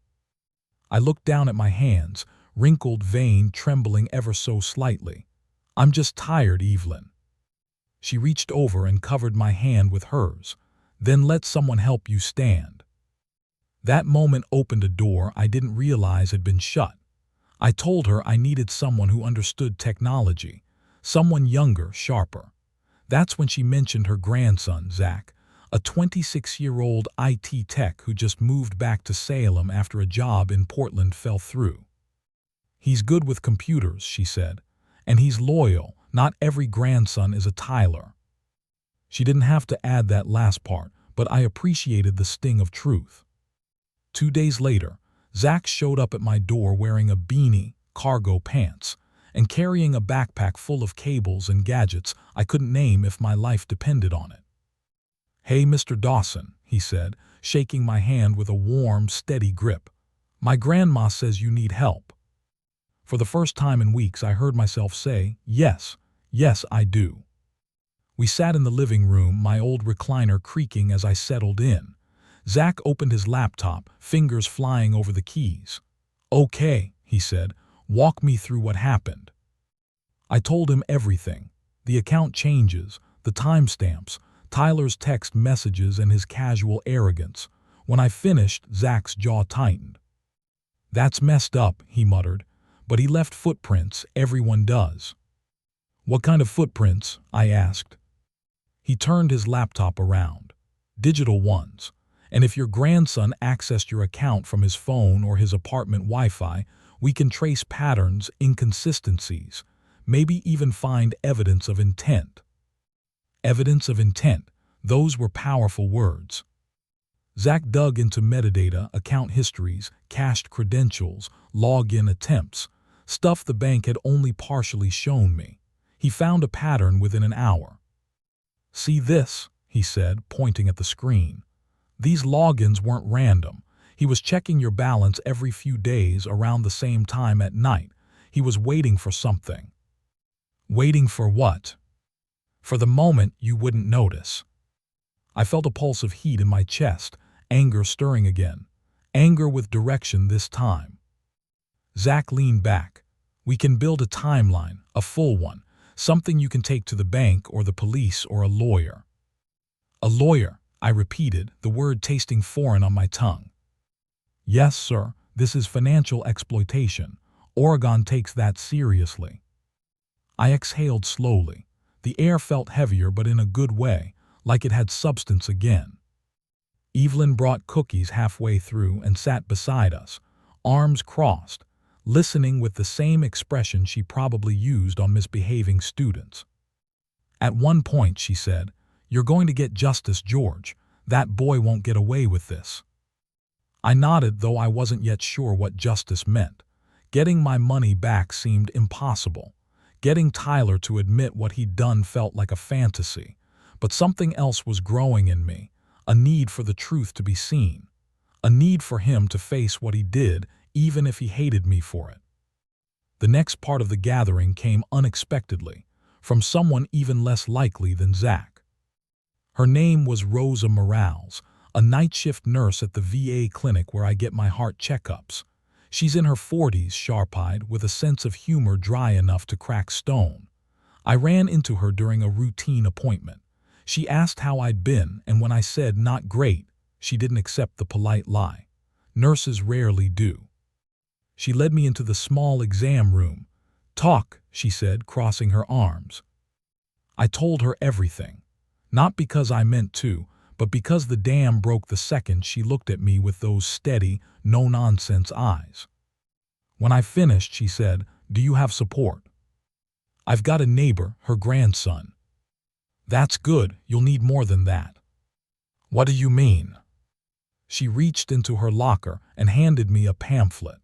I looked down at my hands, wrinkled vein trembling ever so slightly. "I'm just tired, Evelyn." She reached over and covered my hand with hers. "Then let someone help you stand." That moment opened a door I didn't realize had been shut. I told her I needed someone who understood technology, someone younger, sharper. That's when she mentioned her grandson, Zach, a 26-year-old IT tech who just moved back to Salem after a job in Portland fell through. "He's good with computers," she said, And he's loyal. Not every grandson is a Tyler. She didn't have to add that last part, but I appreciated the sting of truth. 2 days later, Zach showed up at my door wearing a beanie, cargo pants, and carrying a backpack full of cables and gadgets I couldn't name if my life depended on it. "Hey, Mr. Dawson," he said, shaking my hand with a warm, steady grip. "My grandma says you need help." For the first time in weeks, I heard myself say, "Yes, yes, I do." We sat in the living room, my old recliner creaking as I settled in. Zach opened his laptop, fingers flying over the keys. "Okay," he said, "walk me through what happened." I told him everything. The account changes, the timestamps, Tyler's text messages, and his casual arrogance. When I finished, Zach's jaw tightened. "That's messed up," he muttered, "but he left footprints. Everyone does." "What kind of footprints?" I asked. He turned his laptop around. "Digital ones. And if your grandson accessed your account from his phone or his apartment Wi-Fi, we can trace patterns, inconsistencies, maybe even find evidence of intent." Evidence of intent. Those were powerful words. Zach dug into metadata, account histories, cached credentials, login attempts, stuff the bank had only partially shown me. He found a pattern within an hour. "See this?" he said, pointing at the screen. "These logins weren't random. He was checking your balance every few days around the same time at night. He was waiting for something." "Waiting for what?" "For the moment you wouldn't notice." I felt a pulse of heat in my chest, anger stirring again. Anger with direction this time. Zach leaned back. "We can build a timeline, a full one, something you can take to the bank or the police or a lawyer." "A lawyer," I repeated, the word tasting foreign on my tongue. "Yes, sir. This is financial exploitation. Oregon takes that seriously." I exhaled slowly. The air felt heavier, but in a good way, like it had substance again. Evelyn brought cookies halfway through and sat beside us, arms crossed, listening with the same expression she probably used on misbehaving students. At one point she said, "You're going to get justice, George. That boy won't get away with this." I nodded, though I wasn't yet sure what justice meant. Getting my money back seemed impossible. Getting Tyler to admit what he'd done felt like a fantasy. But something else was growing in me, a need for the truth to be seen, a need for him to face what he did, even if he hated me for it. The next part of the gathering came unexpectedly, from someone even less likely than Zach. Her name was Rosa, a night shift nurse at the VA clinic where I get my heart checkups. She's in her 40s, sharp-eyed, with a sense of humor dry enough to crack stone. I ran into her during a routine appointment. She asked how I'd been, and when I said not great, she didn't accept the polite lie. Nurses rarely do. She led me into the small exam room. "Talk," she said, crossing her arms. I told her everything. Not because I meant to, but because the dam broke the second she looked at me with those steady, no-nonsense eyes. When I finished, she said, "Do you have support?" "I've got a neighbor, her grandson." "That's good. You'll need more than that." "What do you mean?" She reached into her locker and handed me a pamphlet.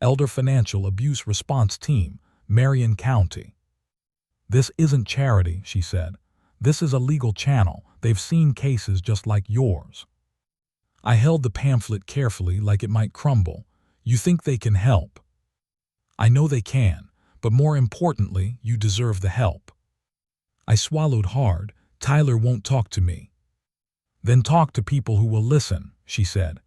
"Elder Financial Abuse Response Team, Marion County." "This isn't charity," she said. "This is a legal channel. They've seen cases just like yours." I held the pamphlet carefully, like it might crumble. "You think they can help?" "I know they can, but more importantly, you deserve the help." I swallowed hard. "Tyler won't talk to me." "Then talk to people who will listen," she said.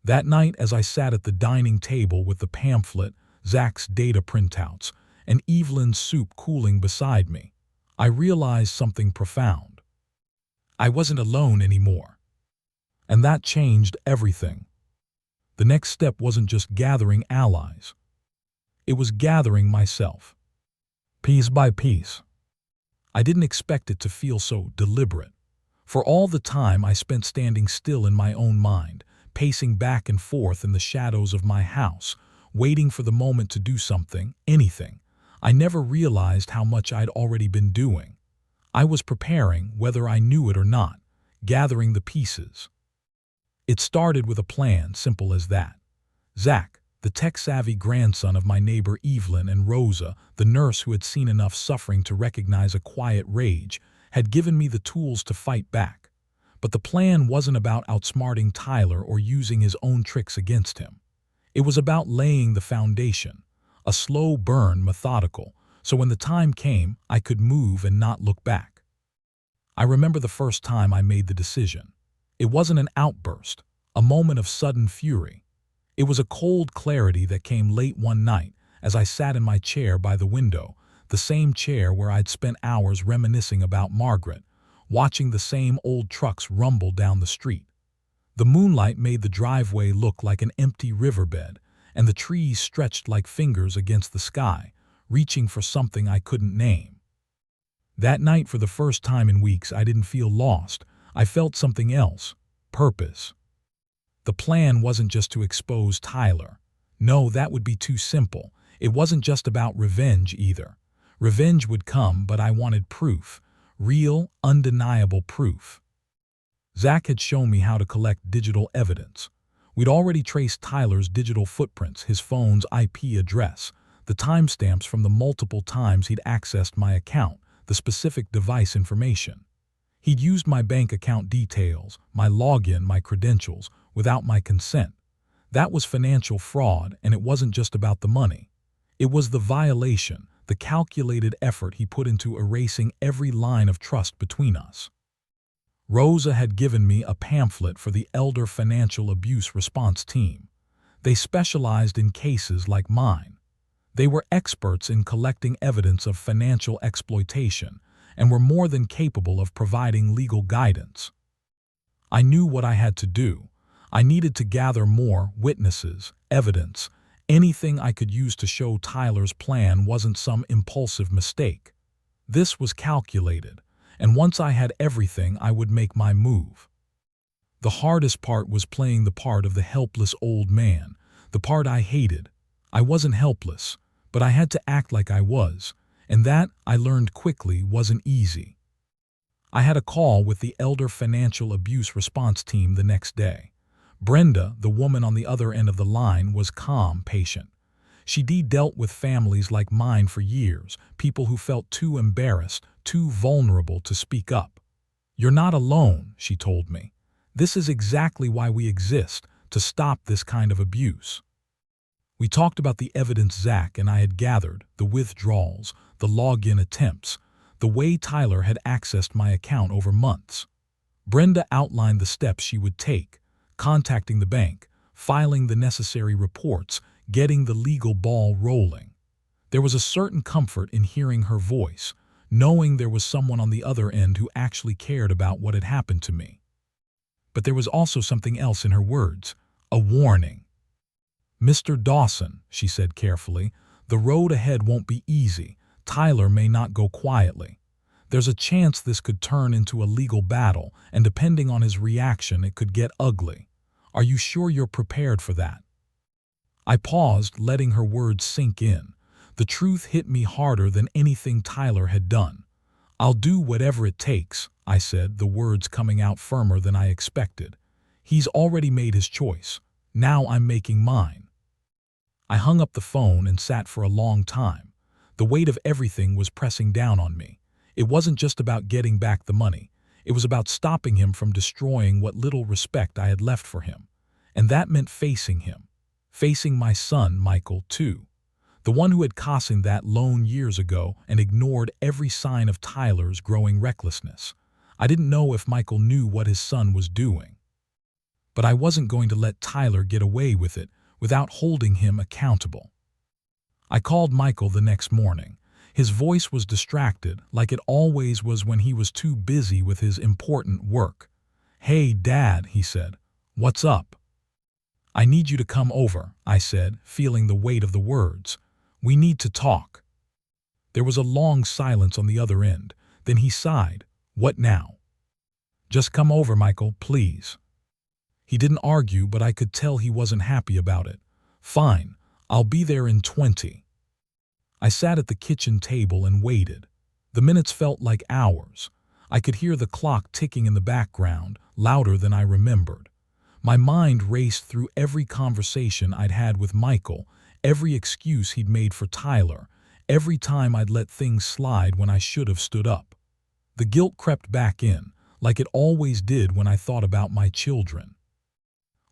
That night, as I sat at the dining table with the pamphlet, Zach's data printouts, and Evelyn's soup cooling beside me, I realized something profound. I wasn't alone anymore. And that changed everything. The next step wasn't just gathering allies. It was gathering myself. Piece by piece. I didn't expect it to feel so deliberate. For all the time I spent standing still in my own mind, pacing back and forth in the shadows of my house, waiting for the moment to do something, anything, I never realized how much I'd already been doing. I was preparing, whether I knew it or not, gathering the pieces. It started with a plan simple as that. Zach, the tech-savvy grandson of my neighbor Evelyn, and Rosa, the nurse who had seen enough suffering to recognize a quiet rage, had given me the tools to fight back. But the plan wasn't about outsmarting Tyler or using his own tricks against him. It was about laying the foundation, a slow burn, methodical, so when the time came, I could move and not look back. I remember the first time I made the decision. It wasn't an outburst, a moment of sudden fury. It was a cold clarity that came late one night as I sat in my chair by the window, the same chair where I'd spent hours reminiscing about Margaret, watching the same old trucks rumble down the street. The moonlight made the driveway look like an empty riverbed, and the trees stretched like fingers against the sky, reaching for something I couldn't name. That night, for the first time in weeks, I didn't feel lost. I felt something else: purpose. The plan wasn't just to expose Tyler. No, that would be too simple. It wasn't just about revenge either. Revenge would come, but I wanted proof. Real, undeniable proof. Zach had shown me how to collect digital evidence. We'd already traced Tyler's digital footprints, his phone's IP address, the timestamps from the multiple times he'd accessed my account, the specific device information. He'd used my bank account details, my login, my credentials, without my consent. That was financial fraud, and it wasn't just about the money. It was the violation, the calculated effort he put into erasing every line of trust between us. Rosa had given me a pamphlet for the Elder Financial Abuse Response Team. They specialized in cases like mine. They were experts in collecting evidence of financial exploitation and were more than capable of providing legal guidance. I knew what I had to do. I needed to gather more witnesses, evidence, anything I could use to show Tyler's plan wasn't some impulsive mistake. This was calculated, and once I had everything, I would make my move. The hardest part was playing the part of the helpless old man, the part I hated. I wasn't helpless, but I had to act like I was, and that, I learned quickly, wasn't easy. I had a call with the Elder Financial Abuse Response Team the next day. Brenda, the woman on the other end of the line, was calm, patient. She'd dealt with families like mine for years, people who felt too embarrassed, too vulnerable to speak up. "You're not alone," she told me. "This is exactly why we exist, to stop this kind of abuse." We talked about the evidence Zach and I had gathered, the withdrawals, the login attempts, the way Tyler had accessed my account over months. Brenda outlined the steps she would take: contacting the bank, filing the necessary reports, getting the legal ball rolling. There was a certain comfort in hearing her voice, knowing there was someone on the other end who actually cared about what had happened to me. But there was also something else in her words, a warning. "Mr. Dawson," she said carefully, "the road ahead won't be easy. Tyler may not go quietly. There's a chance this could turn into a legal battle, and depending on his reaction, it could get ugly. Are you sure you're prepared for that?" I paused, letting her words sink in. The truth hit me harder than anything Tyler had done. "I'll do whatever it takes," I said, the words coming out firmer than I expected. "He's already made his choice. Now I'm making mine." I hung up the phone and sat for a long time. The weight of everything was pressing down on me. It wasn't just about getting back the money. It was about stopping him from destroying what little respect I had left for him. And that meant facing him. Facing my son, Michael, too. The one who had cautioned that loan years ago and ignored every sign of Tyler's growing recklessness. I didn't know if Michael knew what his son was doing. But I wasn't going to let Tyler get away with it without holding him accountable. I called Michael the next morning. His voice was distracted, like it always was when he was too busy with his important work. "Hey, Dad," he said. "What's up?" "I need you to come over," I said, feeling the weight of the words. "We need to talk." There was a long silence on the other end. Then he sighed. "What now?" "Just come over, Michael, please." He didn't argue, but I could tell he wasn't happy about it. "Fine, I'll be there in 20. I sat at the kitchen table and waited. The minutes felt like hours. I could hear the clock ticking in the background, louder than I remembered. My mind raced through every conversation I'd had with Michael, every excuse he'd made for Tyler, every time I'd let things slide when I should have stood up. The guilt crept back in, like it always did when I thought about my children.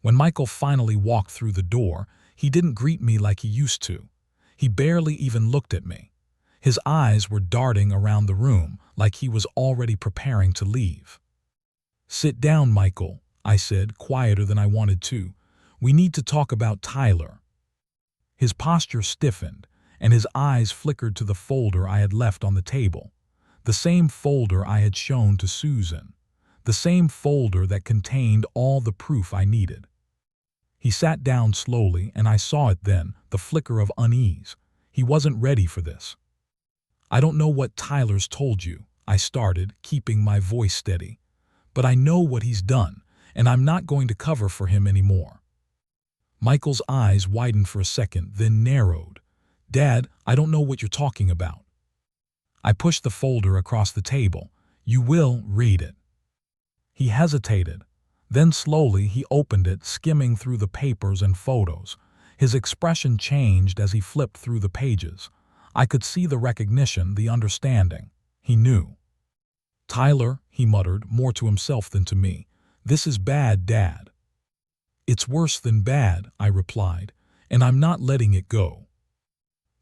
When Michael finally walked through the door, he didn't greet me like he used to. He barely even looked at me. His eyes were darting around the room like he was already preparing to leave. "Sit down, Michael," I said, quieter than I wanted to. "We need to talk about Tyler." His posture stiffened, and his eyes flickered to the folder I had left on the table. The same folder I had shown to Susan. The same folder that contained all the proof I needed. He sat down slowly, and I saw it then, the flicker of unease. He wasn't ready for this. "I don't know what Tyler's told you," I started, keeping my voice steady. "But I know what he's done, and I'm not going to cover for him anymore." Michael's eyes widened for a second, then narrowed. "Dad, I don't know what you're talking about." I pushed the folder across the table. "You will read it." He hesitated. Then slowly he opened it, skimming through the papers and photos. His expression changed as he flipped through the pages. I could see the recognition, the understanding. He knew. "Tyler," he muttered, more to himself than to me, "this is bad, Dad." "It's worse than bad," I replied, "and I'm not letting it go."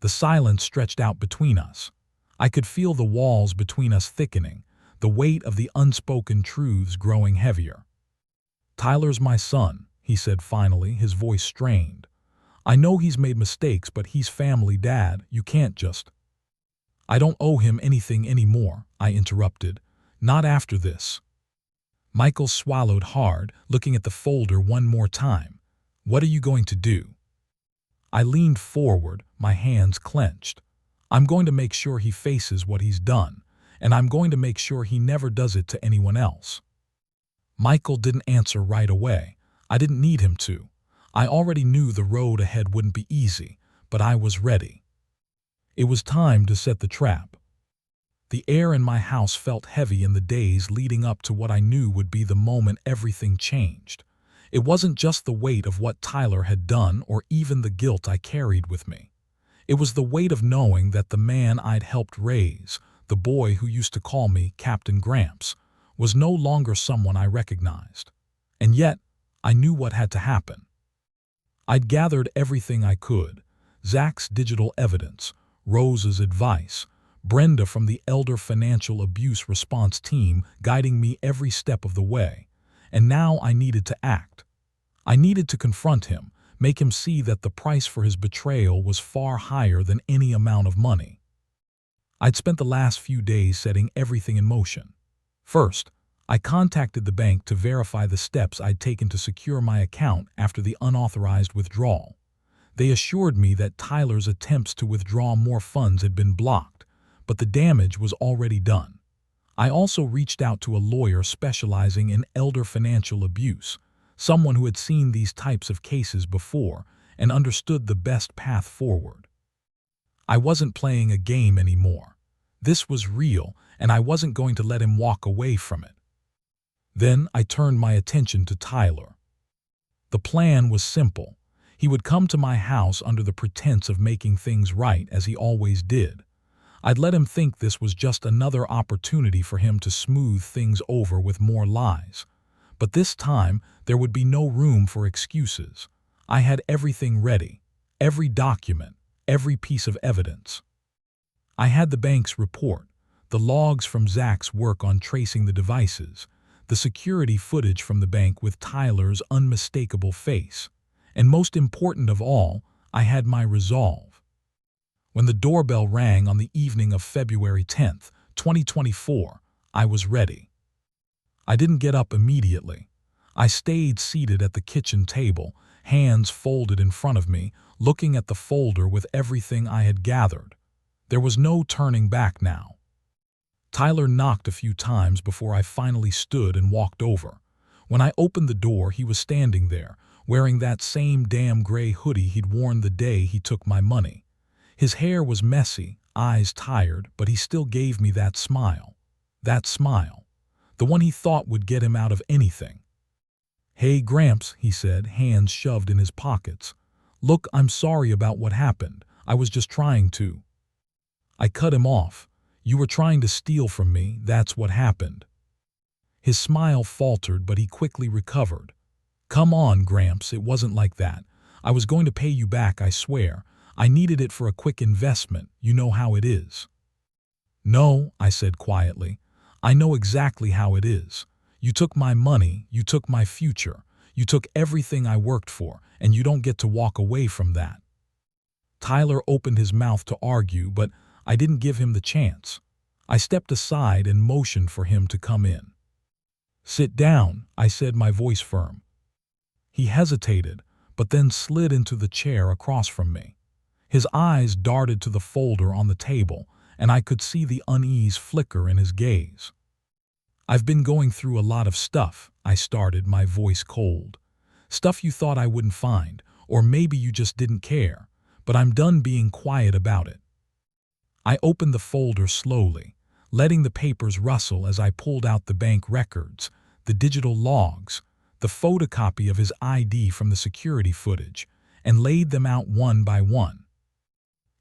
The silence stretched out between us. I could feel the walls between us thickening, the weight of the unspoken truths growing heavier. "Tyler's my son," he said finally, his voice strained. "I know he's made mistakes, but he's family, Dad. You can't just—" "I don't owe him anything anymore," I interrupted. "Not after this." Michael swallowed hard, looking at the folder one more time. "What are you going to do?" I leaned forward, my hands clenched. "I'm going to make sure he faces what he's done, and I'm going to make sure he never does it to anyone else." Michael didn't answer right away. I didn't need him to. I already knew the road ahead wouldn't be easy, but I was ready. It was time to set the trap. The air in my house felt heavy in the days leading up to what I knew would be the moment everything changed. It wasn't just the weight of what Tyler had done or even the guilt I carried with me. It was the weight of knowing that the man I'd helped raise, the boy who used to call me Captain Gramps, was no longer someone I recognized. And yet, I knew what had to happen. I'd gathered everything I could: Zach's digital evidence, Rosa's advice, Brenda from the Elder Financial Abuse Response Team guiding me every step of the way. And now I needed to act. I needed to confront him, make him see that the price for his betrayal was far higher than any amount of money. I'd spent the last few days setting everything in motion. First, I contacted the bank to verify the steps I'd taken to secure my account after the unauthorized withdrawal. They assured me that Tyler's attempts to withdraw more funds had been blocked, but the damage was already done. I also reached out to a lawyer specializing in elder financial abuse, someone who had seen these types of cases before and understood the best path forward. I wasn't playing a game anymore. This was real, and I wasn't going to let him walk away from it. Then I turned my attention to Tyler. The plan was simple. He would come to my house under the pretense of making things right, as he always did. I'd let him think this was just another opportunity for him to smooth things over with more lies. But this time, there would be no room for excuses. I had everything ready, every document, every piece of evidence. I had the bank's report, the logs from Zach's work on tracing the devices, the security footage from the bank with Tyler's unmistakable face, and most important of all, I had my resolve. When the doorbell rang on the evening of February 10th, 2024, I was ready. I didn't get up immediately. I stayed seated at the kitchen table, hands folded in front of me, looking at the folder with everything I had gathered. There was no turning back now. Tyler knocked a few times before I finally stood and walked over. When I opened the door, he was standing there, wearing that same damn gray hoodie he'd worn the day he took my money. His hair was messy, eyes tired, but he still gave me that smile. That smile. The one he thought would get him out of anything. "Hey, Gramps," he said, hands shoved in his pockets. "Look, I'm sorry about what happened. I was just trying to." I cut him off. "You were trying to steal from me, that's what happened." His smile faltered, but he quickly recovered. "Come on, Gramps, it wasn't like that. I was going to pay you back, I swear. I needed it for a quick investment, you know how it is." "No," I said quietly. "I know exactly how it is. You took my money, you took my future, you took everything I worked for, and you don't get to walk away from that." Tyler opened his mouth to argue, but I didn't give him the chance. I stepped aside and motioned for him to come in. "Sit down," I said, my voice firm. He hesitated, but then slid into the chair across from me. His eyes darted to the folder on the table, and I could see the unease flicker in his gaze. "I've been going through a lot of stuff," I started, my voice cold. "Stuff you thought I wouldn't find, or maybe you just didn't care, but I'm done being quiet about it." I opened the folder slowly, letting the papers rustle as I pulled out the bank records, the digital logs, the photocopy of his ID from the security footage, and laid them out one by one.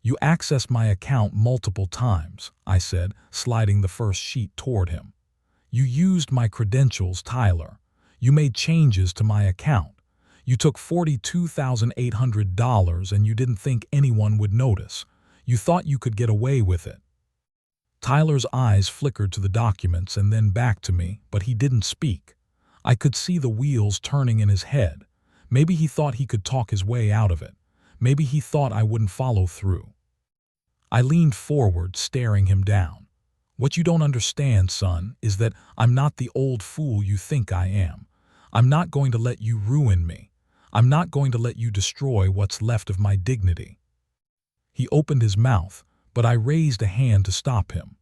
"You accessed my account multiple times," I said, sliding the first sheet toward him. "You used my credentials, Tyler. You made changes to my account. You took $42,800 and you didn't think anyone would notice. You thought you could get away with it." Tyler's eyes flickered to the documents and then back to me, but he didn't speak. I could see the wheels turning in his head. Maybe he thought he could talk his way out of it. Maybe he thought I wouldn't follow through. I leaned forward, staring him down. "What you don't understand, son, is that I'm not the old fool you think I am. I'm not going to let you ruin me. I'm not going to let you destroy what's left of my dignity." He opened his mouth, but I raised a hand to stop him.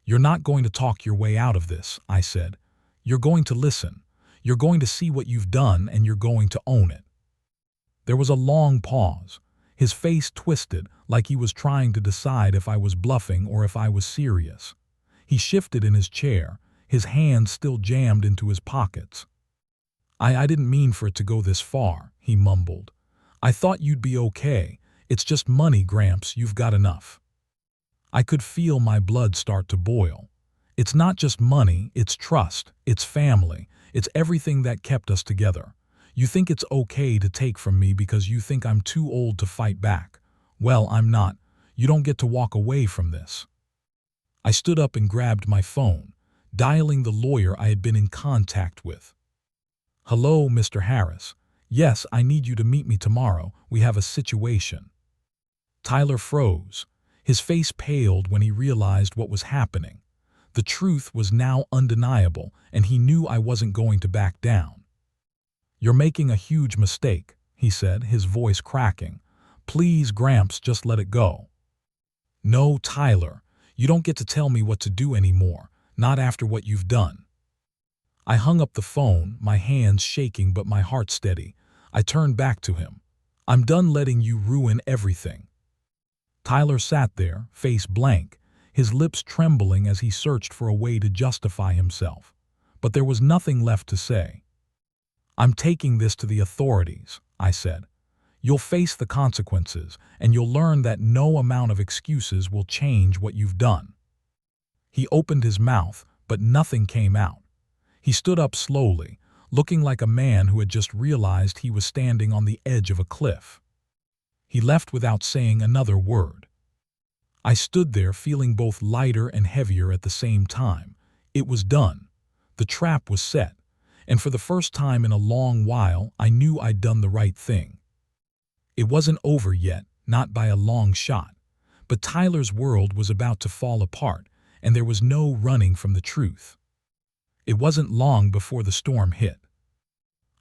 "You're not going to talk your way out of this," I said. "You're going to listen. You're going to see what you've done, and you're going to own it." There was a long pause. His face twisted, like he was trying to decide if I was bluffing or if I was serious. He shifted in his chair, his hands still jammed into his pockets. I didn't mean for it to go this far," he mumbled. "I thought you'd be okay. It's just money, Gramps, you've got enough." I could feel my blood start to boil. It's not just money, it's trust, it's family, it's everything that kept us together. You think it's okay to take from me because you think I'm too old to fight back. Well, I'm not. You don't get to walk away from this." I stood up and grabbed my phone, dialing the lawyer I had been in contact with. "Hello, Mr. Harris. Yes, I need you to meet me tomorrow. We have a situation." Tyler froze. His face paled when he realized what was happening. The truth was now undeniable, and he knew I wasn't going to back down. "You're making a huge mistake," he said, his voice cracking. "Please, Gramps, just let it go." "No, Tyler, you don't get to tell me what to do anymore, not after what you've done." I hung up the phone, my hands shaking but my heart steady. I turned back to him. "I'm done letting you ruin everything." Tyler sat there, face blank, his lips trembling as he searched for a way to justify himself. But there was nothing left to say. "I'm taking this to the authorities," I said. "You'll face the consequences, and you'll learn that no amount of excuses will change what you've done." He opened his mouth, but nothing came out. He stood up slowly, looking like a man who had just realized he was standing on the edge of a cliff. He left without saying another word. I stood there feeling both lighter and heavier at the same time. It was done. The trap was set, and for the first time in a long while, I knew I'd done the right thing. It wasn't over yet, not by a long shot, but Tyler's world was about to fall apart, and there was no running from the truth. It wasn't long before the storm hit.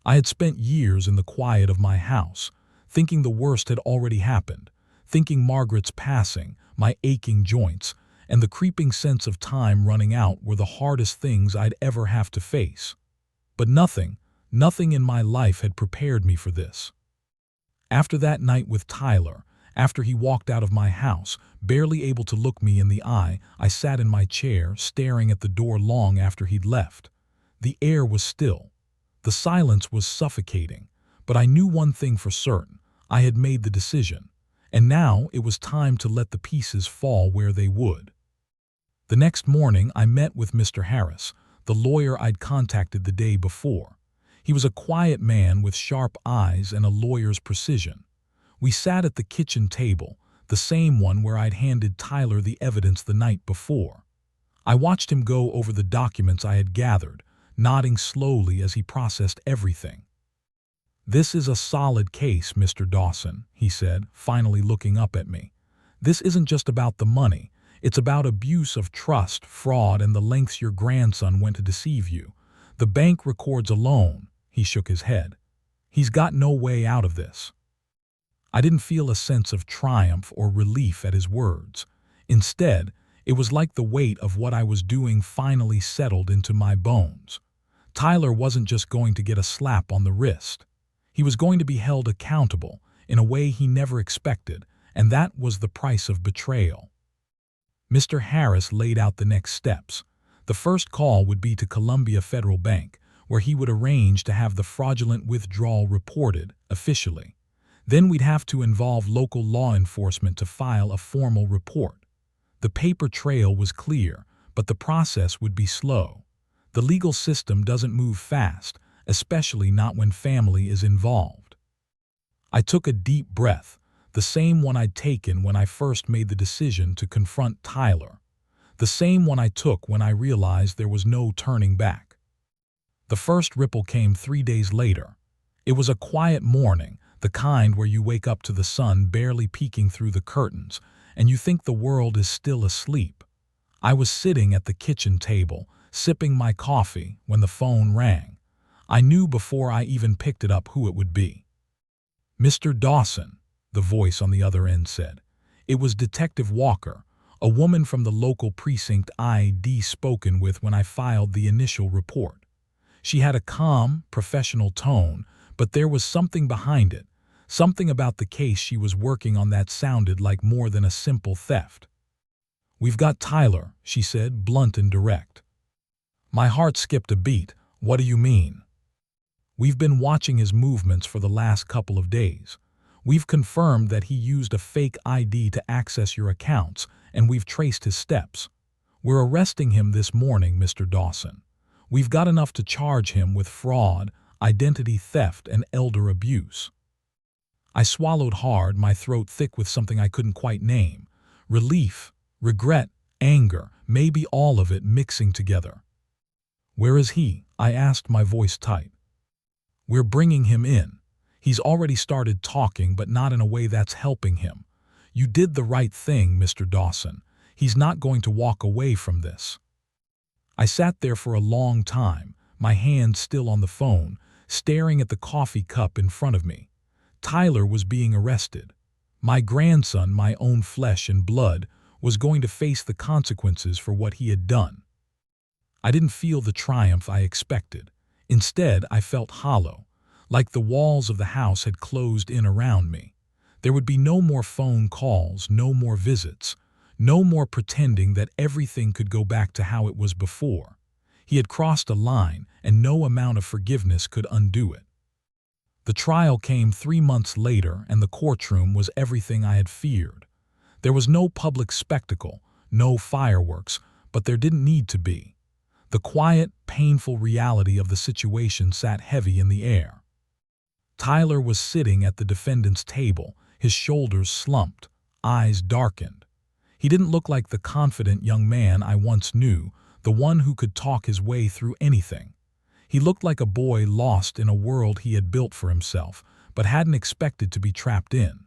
I had spent years in the quiet of my house, thinking the worst had already happened, thinking Margaret's passing, my aching joints, and the creeping sense of time running out were the hardest things I'd ever have to face. But nothing in my life had prepared me for this. After that night with Tyler, After he walked out of my house, barely able to look me in the eye, I sat in my chair, staring at the door long after he'd left. The air was still. The silence was suffocating. But I knew one thing for certain. I had made the decision. And now it was time to let the pieces fall where they would. The next morning, I met with Mr. Harris, the lawyer I'd contacted the day before. He was a quiet man with sharp eyes and a lawyer's precision. We sat at the kitchen table, the same one where I'd handed Tyler the evidence the night before. I watched him go over the documents I had gathered, nodding slowly as he processed everything. "This is a solid case, Mr. Dawson," he said, finally looking up at me. "This isn't just about the money. It's about abuse of trust, fraud, and the lengths your grandson went to deceive you. The bank records alone," he shook his head. "He's got no way out of this." I didn't feel a sense of triumph or relief at his words. Instead, it was like the weight of what I was doing finally settled into my bones. Tyler wasn't just going to get a slap on the wrist. He was going to be held accountable in a way he never expected, and that was the price of betrayal. Mr. Harris laid out the next steps. The first call would be to Columbia Federal Bank, where he would arrange to have the fraudulent withdrawal reported officially. Then we'd have to involve local law enforcement to file a formal report. The paper trail was clear, but the process would be slow. The legal system doesn't move fast, especially not when family is involved. I took a deep breath, the same one I'd taken when I first made the decision to confront Tyler. The same one I took when I realized there was no turning back. The first ripple came 3 days later. It was a quiet morning, the kind where you wake up to the sun barely peeking through the curtains, and you think the world is still asleep. I was sitting at the kitchen table, sipping my coffee, when the phone rang. I knew before I even picked it up who it would be. "Mr. Dawson," the voice on the other end said. It was Detective Walker, a woman from the local precinct I'd spoken with when I filed the initial report. She had a calm, professional tone, but there was something behind it, something about the case she was working on that sounded like more than a simple theft. "We've got Tyler," she said, blunt and direct. My heart skipped a beat. "What do you mean?" "We've been watching his movements for the last couple of days. We've confirmed that he used a fake ID to access your accounts, and we've traced his steps. We're arresting him this morning, Mr. Dawson. We've got enough to charge him with fraud, identity theft, and elder abuse." I swallowed hard, my throat thick with something I couldn't quite name. Relief, regret, anger, maybe all of it mixing together. "Where is he?" I asked, my voice tight. "We're bringing him in. He's already started talking, but not in a way that's helping him. You did the right thing, Mr. Dawson. He's not going to walk away from this." I sat there for a long time, my hand still on the phone, staring at the coffee cup in front of me. Tyler was being arrested. My grandson, my own flesh and blood, was going to face the consequences for what he had done. I didn't feel the triumph I expected. Instead, I felt hollow, like the walls of the house had closed in around me. There would be no more phone calls, no more visits, no more pretending that everything could go back to how it was before. He had crossed a line, and no amount of forgiveness could undo it. The trial came 3 months later, and the courtroom was everything I had feared. There was no public spectacle, no fireworks, but there didn't need to be. The quiet, painful reality of the situation sat heavy in the air. Tyler was sitting at the defendant's table, his shoulders slumped, eyes darkened. He didn't look like the confident young man I once knew, the one who could talk his way through anything. He looked like a boy lost in a world he had built for himself, but hadn't expected to be trapped in.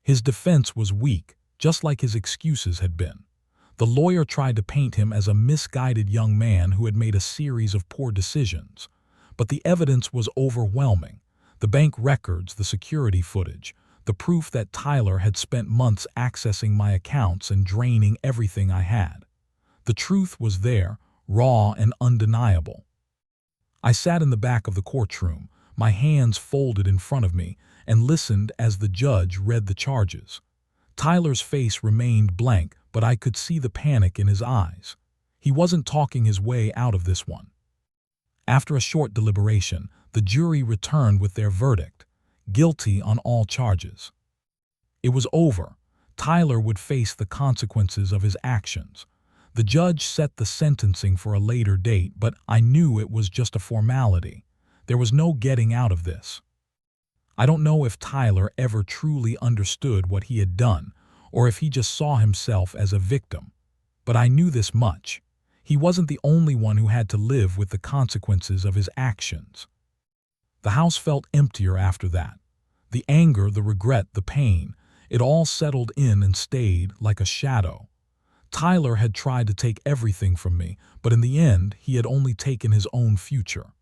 His defense was weak, just like his excuses had been. The lawyer tried to paint him as a misguided young man who had made a series of poor decisions. But the evidence was overwhelming. The bank records, the security footage, the proof that Tyler had spent months accessing my accounts and draining everything I had. The truth was there, raw and undeniable. I sat in the back of the courtroom, my hands folded in front of me, and listened as the judge read the charges. Tyler's face remained blank, but I could see the panic in his eyes. He wasn't talking his way out of this one. After a short deliberation, the jury returned with their verdict: guilty on all charges. It was over. Tyler would face the consequences of his actions. The judge set the sentencing for a later date, but I knew it was just a formality. There was no getting out of this. I don't know if Tyler ever truly understood what he had done, or if he just saw himself as a victim. But I knew this much: he wasn't the only one who had to live with the consequences of his actions. The house felt emptier after that. The anger, the regret, the pain, it all settled in and stayed like a shadow. Tyler had tried to take everything from me, but in the end, he had only taken his own future.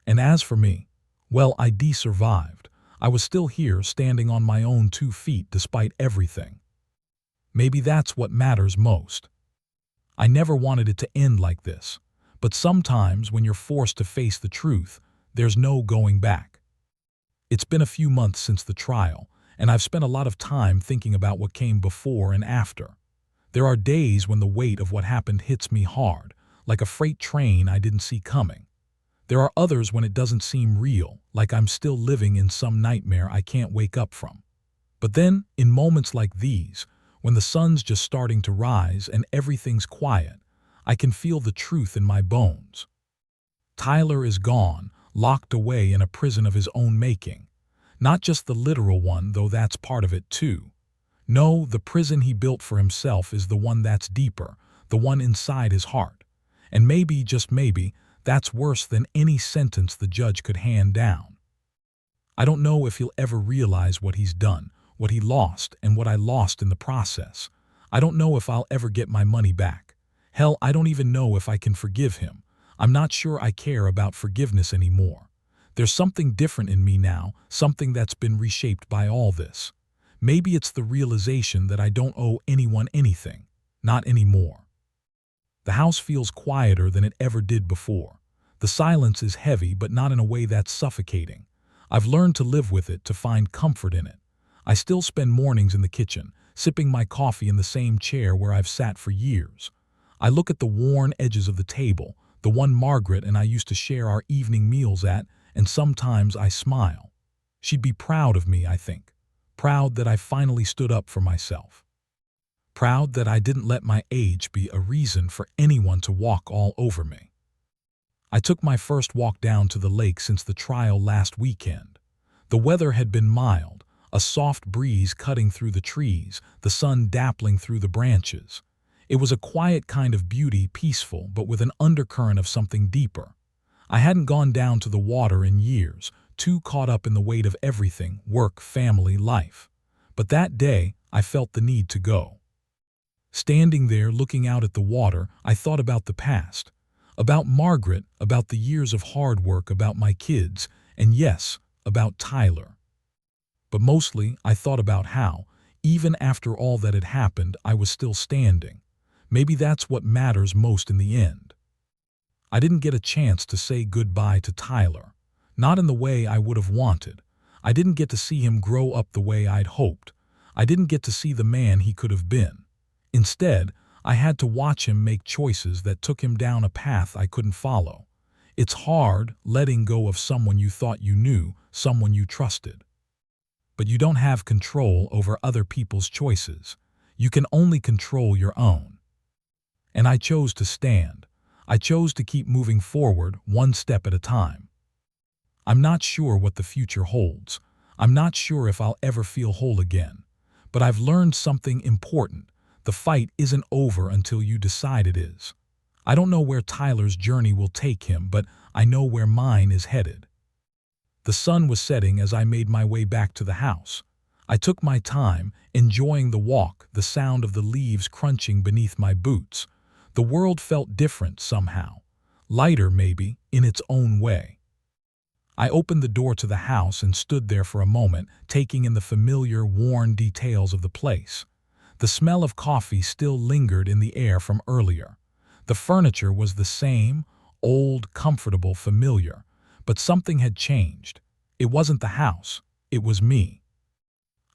And as for me, well, I survived. I was still here, standing on my own 2 feet despite everything. Maybe that's what matters most. I never wanted it to end like this, but sometimes when you're forced to face the truth, there's no going back. It's been a few months since the trial, and I've spent a lot of time thinking about what came before and after. There are days when the weight of what happened hits me hard, like a freight train I didn't see coming. There are others when it doesn't seem real, like I'm still living in some nightmare I can't wake up from. But then, in moments like these, when the sun's just starting to rise and everything's quiet, I can feel the truth in my bones. Tyler is gone, locked away in a prison of his own making. Not just the literal one, though that's part of it too. No, the prison he built for himself is the one that's deeper, the one inside his heart. And maybe, just maybe, that's worse than any sentence the judge could hand down. I don't know if he'll ever realize what he's done, what he lost, and what I lost in the process. I don't know if I'll ever get my money back. Hell, I don't even know if I can forgive him. I'm not sure I care about forgiveness anymore. There's something different in me now, something that's been reshaped by all this. Maybe it's the realization that I don't owe anyone anything. Not anymore. The house feels quieter than it ever did before. The silence is heavy, but not in a way that's suffocating. I've learned to live with it, to find comfort in it. I still spend mornings in the kitchen, sipping my coffee in the same chair where I've sat for years. I look at the worn edges of the table, the one Margaret and I used to share our evening meals at, and sometimes I smile. She'd be proud of me, I think. Proud that I finally stood up for myself. Proud that I didn't let my age be a reason for anyone to walk all over me. I took my first walk down to the lake since the trial last weekend. The weather had been mild, a soft breeze cutting through the trees, the sun dappling through the branches. It was a quiet kind of beauty, peaceful, but with an undercurrent of something deeper. I hadn't gone down to the water in years, too caught up in the weight of everything, work, family, life. But that day, I felt the need to go. Standing there looking out at the water, I thought about the past. About Margaret, about the years of hard work, about my kids, and yes, about Tyler. But mostly, I thought about how, even after all that had happened, I was still standing. Maybe that's what matters most in the end. I didn't get a chance to say goodbye to Tyler. Not in the way I would have wanted. I didn't get to see him grow up the way I'd hoped. I didn't get to see the man he could have been. Instead, I had to watch him make choices that took him down a path I couldn't follow. It's hard letting go of someone you thought you knew, someone you trusted. But you don't have control over other people's choices. You can only control your own. And I chose to stand. I chose to keep moving forward, one step at a time. I'm not sure what the future holds. I'm not sure if I'll ever feel whole again. But I've learned something important. The fight isn't over until you decide it is. I don't know where Tyler's journey will take him, but I know where mine is headed. The sun was setting as I made my way back to the house. I took my time, enjoying the walk, the sound of the leaves crunching beneath my boots. The world felt different somehow. Lighter, maybe, in its own way. I opened the door to the house and stood there for a moment, taking in the familiar, worn details of the place. The smell of coffee still lingered in the air from earlier. The furniture was the same, old, comfortable, familiar. But something had changed. It wasn't the house. It was me.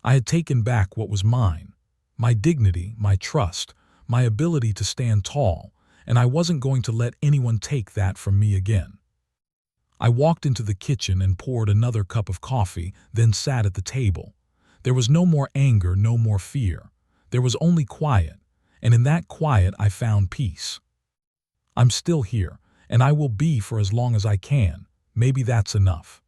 I had taken back what was mine. My dignity, my trust, my ability to stand tall, and I wasn't going to let anyone take that from me again. I walked into the kitchen and poured another cup of coffee, then sat at the table. There was no more anger, no more fear. There was only quiet, and in that quiet I found peace. I'm still here, and I will be for as long as I can. Maybe that's enough.